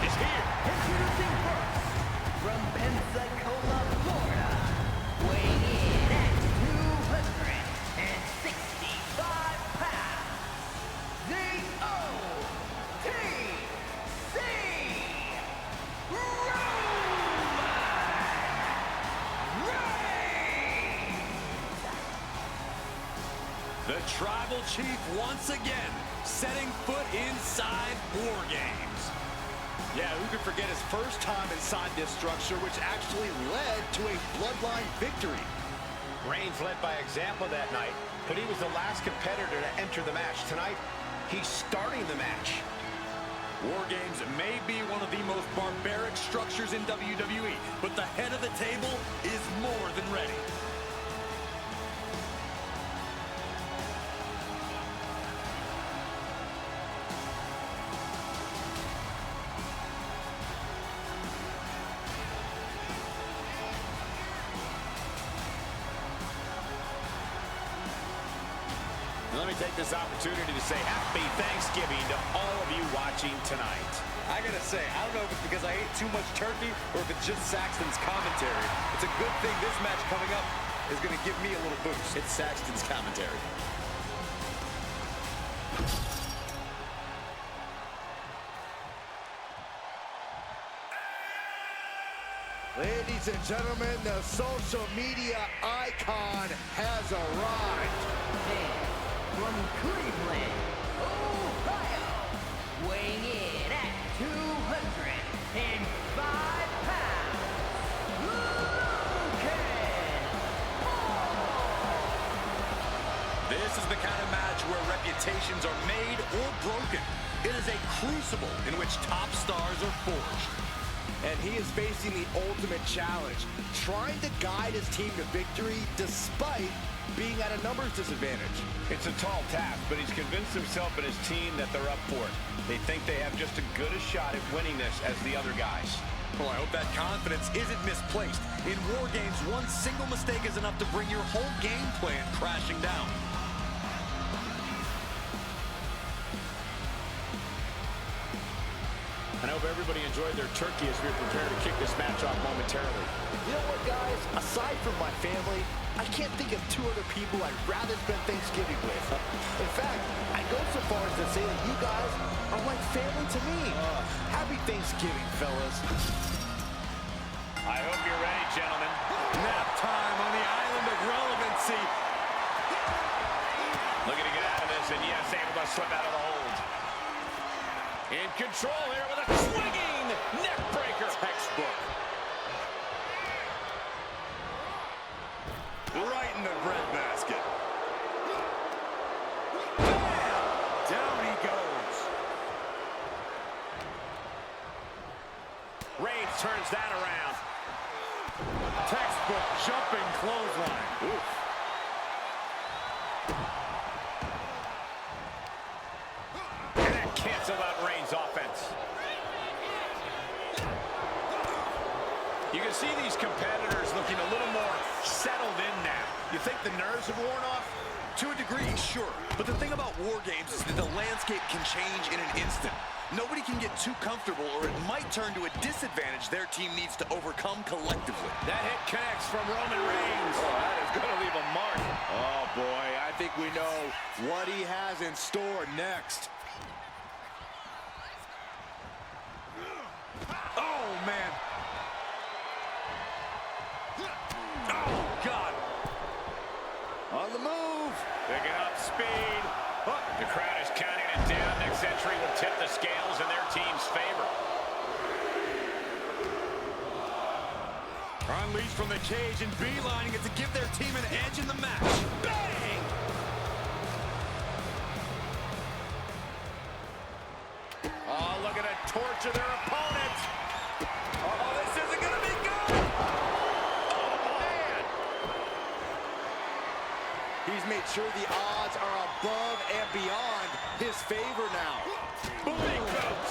is here. Introducing first, from Pensacola, Florida, weighing in at 265 pounds, the OTC Roman Reigns! The Tribal Chief once again setting foot inside War Games. Yeah, who could forget his first time inside this structure, which actually led to a bloodline victory. Reigns led by example that night, but he was the last competitor to enter the match. Tonight, he's starting the match. War Games may be one of the most barbaric structures in WWE, but the head of the table is more than ready. Let me take this opportunity to say happy Thanksgiving to all of you watching tonight. I gotta say, I don't know if it's because I ate too much turkey or if it's just Saxton's commentary. It's a good thing this match coming up is gonna give me a little boost. It's Saxton's commentary. Ladies and gentlemen, the social media icon has arrived. From Cleveland, Ohio, weighing in at 205 pounds, Logan Paul! This is the kind of match where reputations are made or broken. It is a crucible in which top stars are forged. And he is facing the ultimate challenge, trying to guide his team to victory despite being at a numbers disadvantage. It's a tall task, but he's convinced himself and his team that they're up for it. They think they have just as good a shot at winning this as the other guys. Well, I hope that confidence isn't misplaced. In War Games, one single mistake is enough to bring your whole game plan crashing down. I hope everybody enjoyed their turkey as we prepare to kick this match off momentarily. You know what, guys? Aside from my family, I can't think of two other people I'd rather spend Thanksgiving with. In fact, I go so far as to say that you guys are like family to me. Happy Thanksgiving, fellas. I hope you're ready, gentlemen. Nap time on the island of relevancy. Looking to get out of this, and yes, able to slip out of the hold. In control here with a swinging neck breaker. Textbook. Right in the breadbasket. Bam! Down he goes. Reigns turns that around. Textbook jumping clothesline. Oof. And that canceled out Reigns' offense. You can see these competitors looking a little more settled in now. You think the nerves have worn off? To a degree, sure. But the thing about War Games is that the landscape can change in an instant. Nobody can get too comfortable or it might turn to a disadvantage their team needs to overcome collectively. That hit connects from Roman Reigns. Oh, that is going to leave a mark. Oh, boy, I think we know what he has in store next. Oh, man. Oh, God. move. Picking up speed. Oh, the crowd is counting it down. Next entry will tip the scales in their team's favor. Unleashed from the cage and beelining it to give their team an edge in the match. Bang! Oh, looking to torture their opponent. Oh, this isn't going to be good. Oh, man. He's made sure the odds are above and beyond his favor now. Booty coat.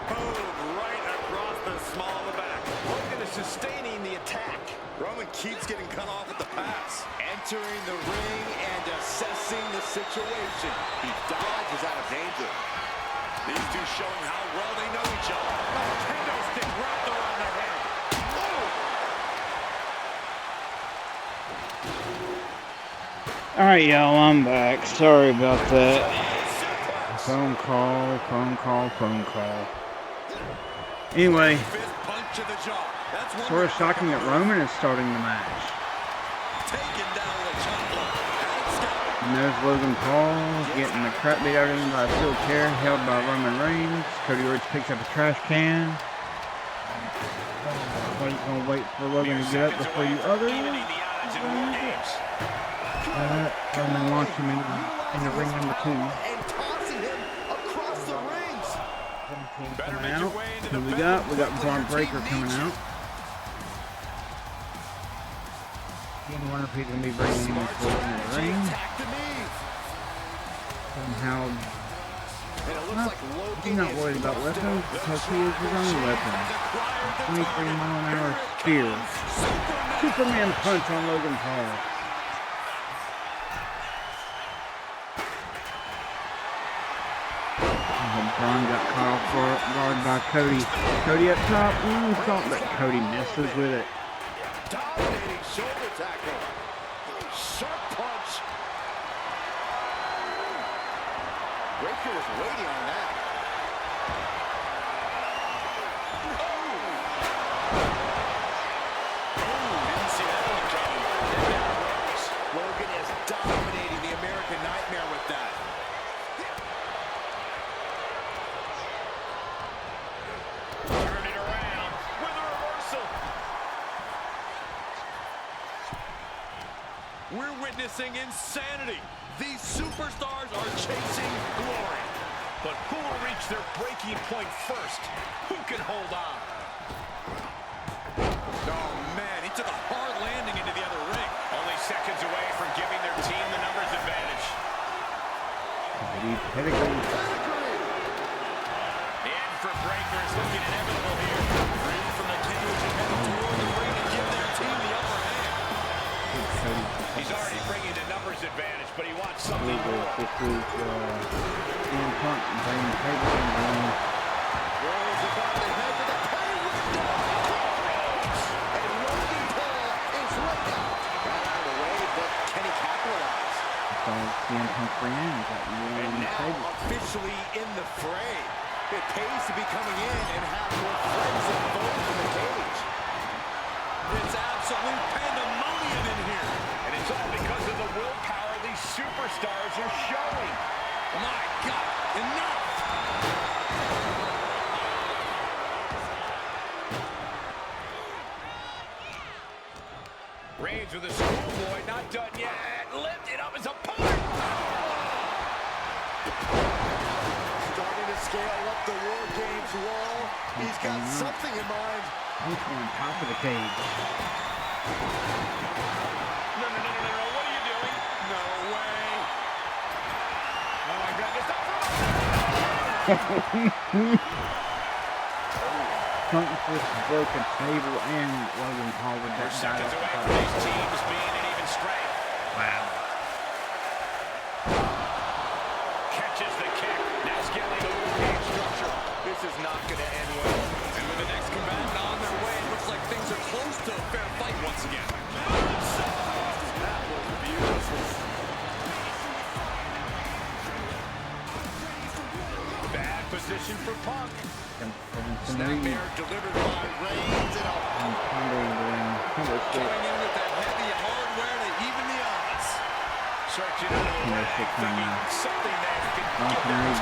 Boom, right across the small of the back. Hogan is sustaining the attack. Roman keeps getting cut off at the pass. Entering the ring and assessing the situation. He dodges out of danger. These two showing how well they know each other. A kendo stick wrapped around their head. Alright, y'all, I'm back. Sorry about that. Phone call. Anyway, sort of shocking that Roman is starting the match. And there's Logan Paul getting the crap beat out of him by a steel chair held by Roman Reigns. Cody Rhodes picks up a trash can. Gonna wait for Logan to get up before you others. Roman launched him into ring number 2. And tossing him across the rings. Coming out. Who we got? We got Braun Breaker coming out. I wonder if he's going to be bringing him close in the ring. Somehow, he's not worried about weapons because he is his own weapon. 23-mile-an-hour spear. Superman punch on Logan Paul. Braun got caught off guard by Cody. Cody up top. Thought that Cody misses with it. Dominating shoulder tackle. Sharp punch. Breaker was waiting on that. Didn't see that one coming. Logan is dominating the American Nightmare with that. Turn it around with a reversal. We're witnessing insanity. These superstars are chasing glory. But who will reach their breaking point first? Who can hold on? Oh, man, he took a hard landing into the other ring. Only seconds away from giving their team the numbers advantage. Pedigree. The end for Breaker is looking inevitable here. Free from the cage and heading toward the ring to give their team the upper hand. He's already bringing the numbers advantage, but he wants something more. This is CM Punk bringing the table down. Rolls above the head to the pay window. And Logan Paul is right out. Got out of the way, but can he capitalize? So CM Punk rings at And now officially in the fray. It pays to be coming in and have more friends and foes in the cage. It's absolute pandemonium in here. And it's all because of the willpower these superstars are showing. My God, enough! Reigns with a schoolboy, not done yet. Lifted up his opponent. Starting to scale up the War Games wall. He's got something in mind. He's on top of the cage. No, what are you doing? No way. Oh my goodness, Punk just broke a table and Logan Paul with that we're seconds away from these teams being at even strength. Wow. Catches the kick. Now scaling the War Game structure. This is not going to end well. And with the next combatant on their way, it looks like things are close to a fair fight once again. That was beautiful. Bad position for Punk. Snapmare delivered by Reigns and coming in with that heavy hardware to even the odds. Searching out of the way, thinking something there could get that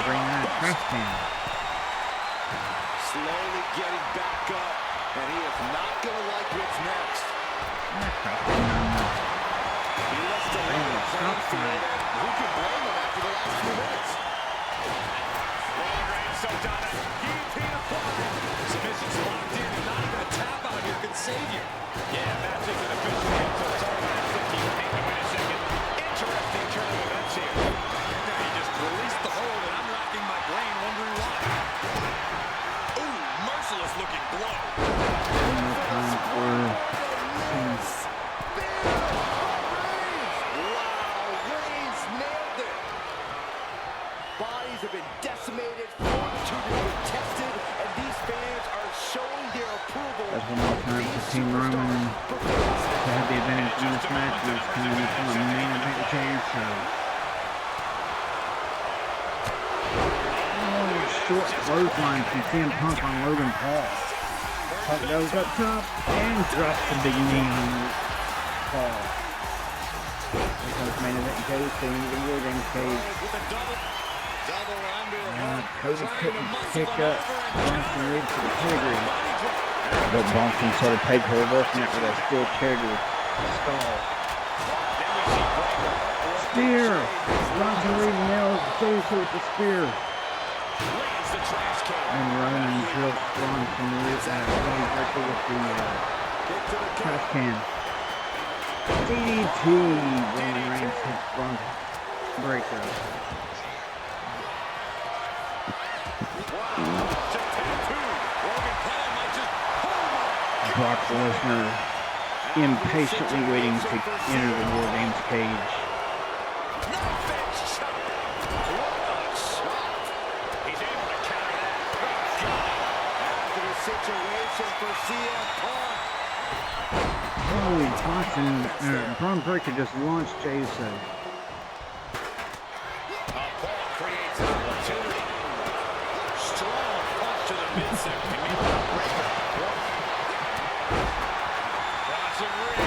slowly getting back up, and he is not going to like what's next. He wants to lay the playing field, and who can blame him after the last few minutes? So done it. Guillotine applied. Submission's locked in, and not even a tap out here can save you. Yeah, match isn't official yet, so it's all about 15 feet. Wait a second. Interesting turn of events here. He just released the hold, and I'm racking my brain wondering why. Ooh, merciless looking blow. Bodies have been decimated, fortitude has been tested, and these fans are showing their approval. That's one more time for Team Roman to have the advantage in this match. It's coming up on the main event change. Short clothesline from CM Punk on Logan Paul. Punk goes up top and drops the big knee on Paul. Here comes main event cage, staying in the War Games cage. Cody couldn't pick up Bronson Reed for the pedigree, but Bronson sort of paid for reversing it with a steel chair to the skull. Spear! Bronson Reed nails Jericho with the spear. And Roman drills Bronson Reed with the trash can. DDT! Roman Reigns hits Bronson Breaker. Brock Lesnar impatiently waiting to enter the War Games cage. He's able to counter that. After the situation for CM Punk. Holy Bronson, Braun Breaker just launched Jey Uso. Paul creates an opportunity. Strong punch to the midsection. Bronson Reed.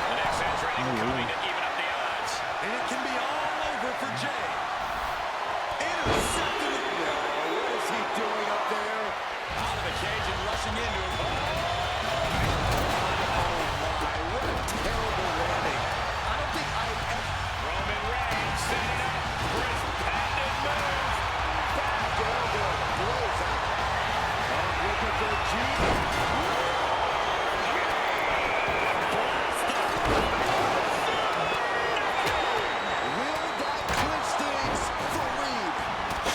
The next entrant coming to even up the odds. And it can be all over for Jey. Intercepted it. What is he doing up there? Out of the cage and rushing into him. What a terrible landing. I don't think I've ever... Roman Reigns setting up for his patented move. Back elbow blows out. And look at the G. Will that clinch things for Reed?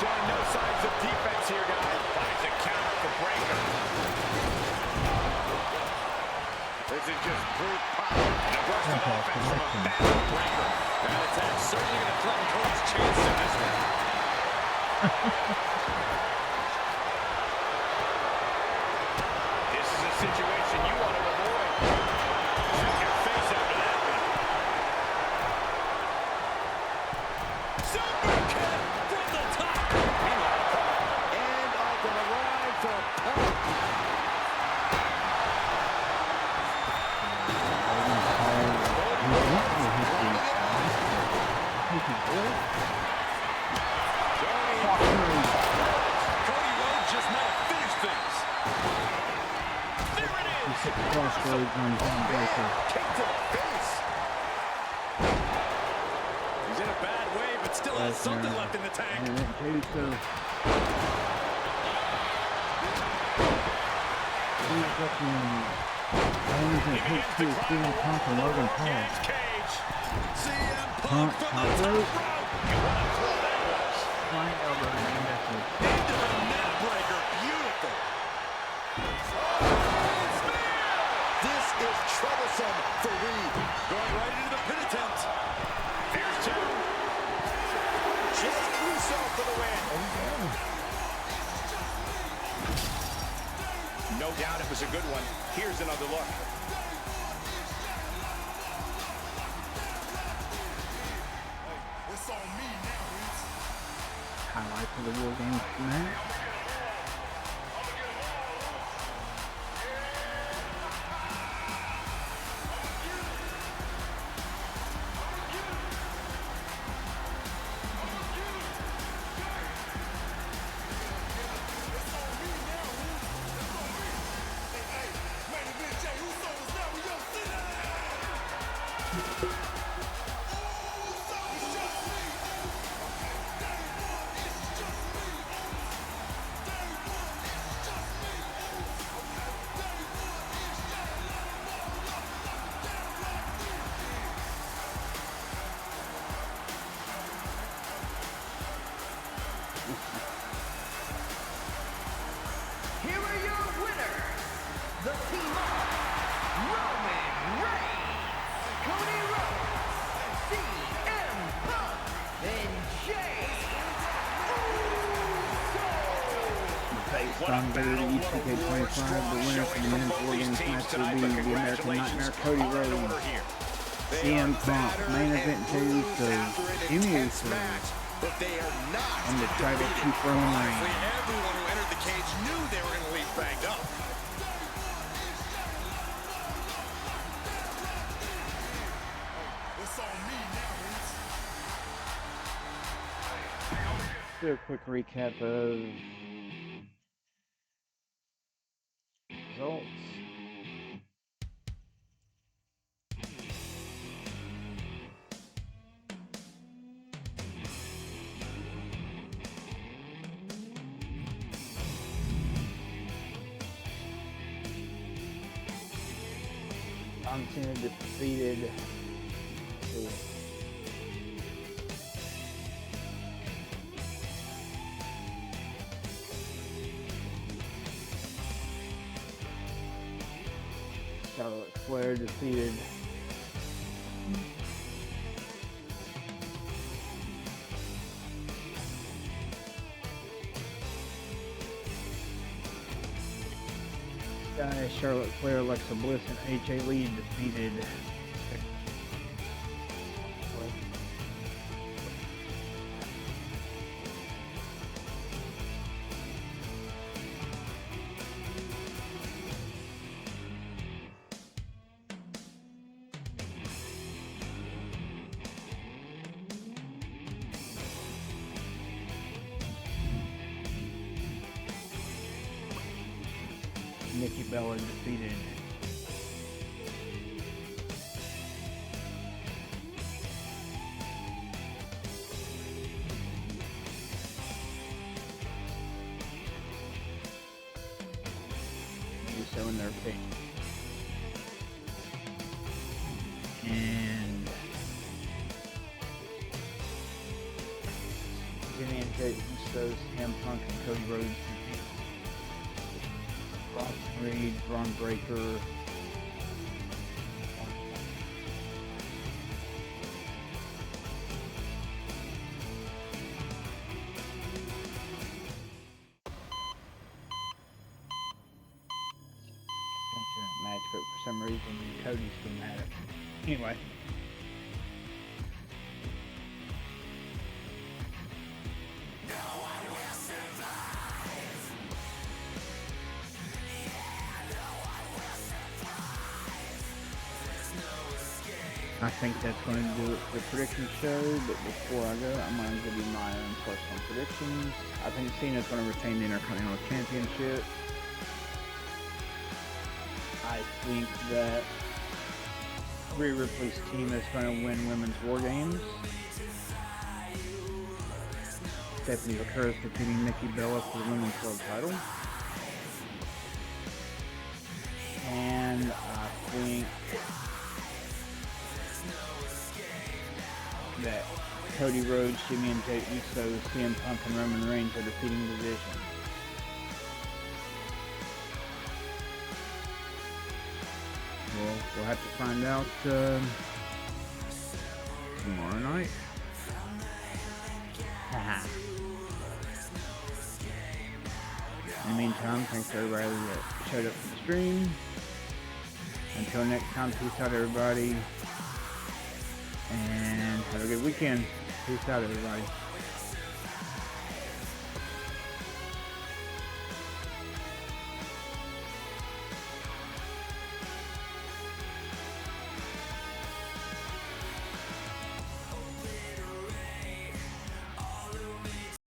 Showing no signs of defense here, guys. Finds a counter for Breaker. This is just brute power. And a burst of offense from a bad Breaker. That attack certainly going to threaten Cody's chances in this one. This is a situation you want to avoid. Check your face after that one. Super kick from the top. And off on the ride for Punk. Cody Rhodes just might have finished things. There it is. Crossroads on Braun Breaker. Kick to the face. He's in a bad way, but still has something left in the tank. And then Jey Uso. Owens and hits to CM Punk and Logan Paul. CM Punk, Punk from top the top rope. rope. Flying elbow and message. Into the net breaker. Beautiful. This is troublesome for Reed. Going right into the pin attempt. Here's two. Jey Uso for the win. No doubt it was a good one. Here's another look. It's on me now, Reed. Highlight for the War Games match. from WWE 2K25. The winner for the men's War Games match will be the American Nightmare, Cody Rhodes. CM Punk, main event Jey Uso, Jimmy Uso, and the tribal chief Roman Reigns. Everyone who entered the cage knew they were going to leave banged up. Do a quick recap of results. John Cena defeated Charlotte Flair defeated Charlotte Flair, Alexa Bliss, and AJ Lee defeated Nikki Bella defeated Uso in their cage. And Jimmy and Jey Uso, CM Punk, and Cody Rhodes defeated Reed, Braun Breaker, match, but for some reason Cody's still mad at me. Anyway. I think that's going to do it for the prediction show, but before I go, I'm going to give you my own personal predictions. I think Cena's going to retain the Intercontinental Championship. I think that Rhea Ripley's team is going to win Women's War Games. Stephanie Vaquer is defeating Nikki Bella for the Women's World Title. And I think that Cody Rhodes, Jimmy and Jey Uso, CM Punk, and Roman Reigns are defeating the division. Well, we'll have to find out tomorrow night. In the meantime, thanks to everybody that showed up for the stream. Until next time, peace out, everybody. And have a good weekend. Peace out, everybody.